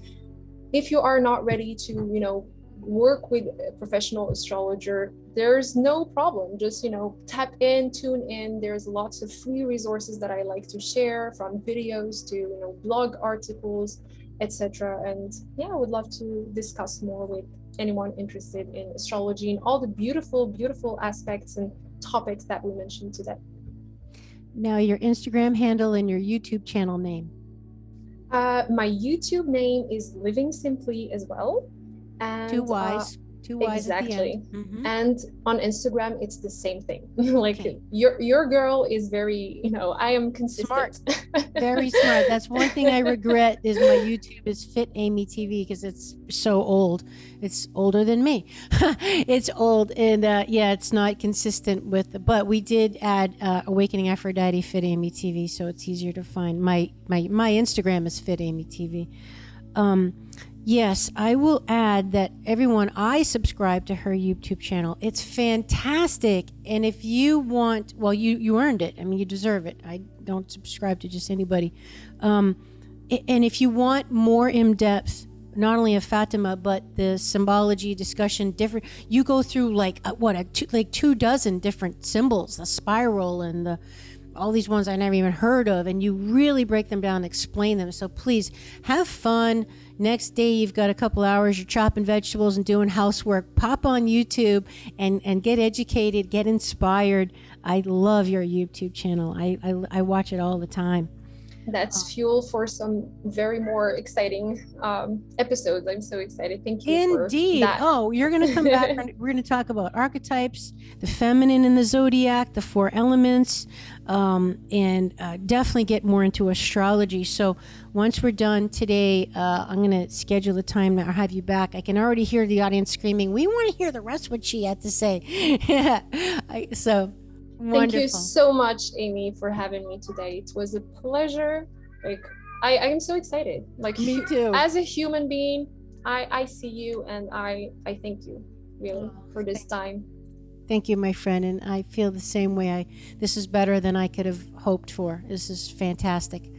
if you are not ready to, work with a professional astrologer, there's no problem. Just tap in, tune in. There's lots of free resources that I like to share, from videos to blog articles, etc. And yeah, I would love to discuss more with anyone interested in astrology and all the beautiful aspects and topics that we mentioned today. Now, your Instagram handle and your YouTube channel name. My YouTube name is Living Simply as well. And 2 Y's. 2 Y's exactly. At the end. Mm-hmm. And on Instagram, it's the same thing. Like, okay. Your girl is very, I am consistent. Smart. Very smart. That's one thing I regret is my YouTube is FitAmyTV, because it's so old. It's older than me. It's old, and it's not consistent with. But we did add Awakening Aphrodite FitAmyTV, so it's easier to find. My Instagram is FitAmyTV. Yes, I will add that everyone, I subscribe to her YouTube channel. It's fantastic. And if you want, well, you earned it. I mean, you deserve it. I don't subscribe to just anybody. And if you want more in-depth, not only of Fatima, but the symbology discussion, you go through like 24 different symbols, the spiral and all these ones I never even heard of, and you really break them down and explain them. So please have fun. Next day, you've got a couple hours, you're chopping vegetables and doing housework. Pop on YouTube and get educated, get inspired. I love your YouTube channel. I watch it all the time. That's fuel for some very more exciting episodes. I'm so excited. Thank you. Indeed. For that. Oh, you're going to come back. We're going to talk about archetypes, the feminine in the zodiac, the 4 elements, and definitely get more into astrology. So once we're done today, I'm going to schedule the time to have you back. I can already hear the audience screaming, we want to hear the rest of what she had to say. Wonderful. Thank you so much, Amy, for having me today. It was a pleasure. Like, I am so excited. Like, me too. As a human being, I see you, and I thank you really for this time. Thank you, my friend, and I feel the same way. This is better than I could have hoped for. This is fantastic.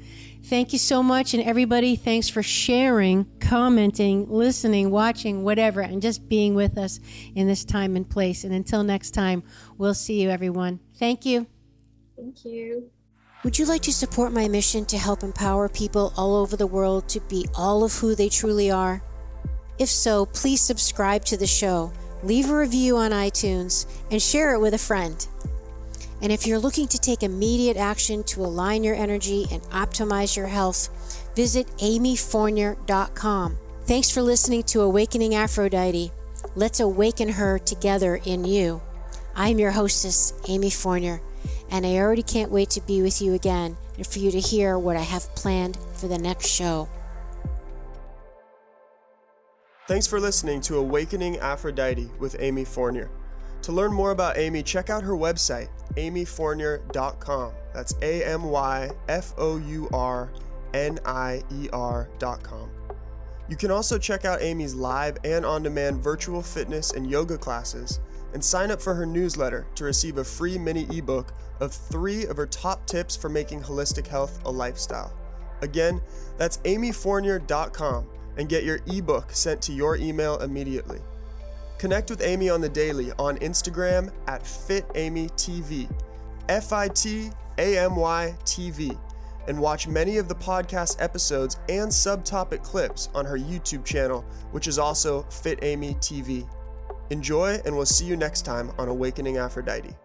Thank you so much, and everybody, thanks for sharing, commenting, listening, watching, whatever, and just being with us in this time and place. And until next time, we'll see you, everyone. Thank you. Thank you. Would you like to support my mission to help empower people all over the world to be all of who they truly are? If so, please subscribe to the show, leave a review on iTunes, and share it with a friend. And if you're looking to take immediate action to align your energy and optimize your health, visit amyfournier.com. Thanks for listening to Awakening Aphrodite. Let's awaken her together in you. I'm your hostess, Amy Fournier, and I already can't wait to be with you again and for you to hear what I have planned for the next show. Thanks for listening to Awakening Aphrodite with Amy Fournier. To learn more about Amy, check out her website, amyfournier.com. That's amyfournier.com. You can also check out Amy's live and on-demand virtual fitness and yoga classes, and sign up for her newsletter to receive a free mini ebook of 3 of her top tips for making holistic health a lifestyle. Again, that's amyfournier.com, and get your ebook sent to your email immediately. Connect with Amy on the daily on Instagram at FitAmyTV, FitAmyTV, and watch many of the podcast episodes and subtopic clips on her YouTube channel, which is also FitAmyTV. Enjoy, and we'll see you next time on Awakening Aphrodite.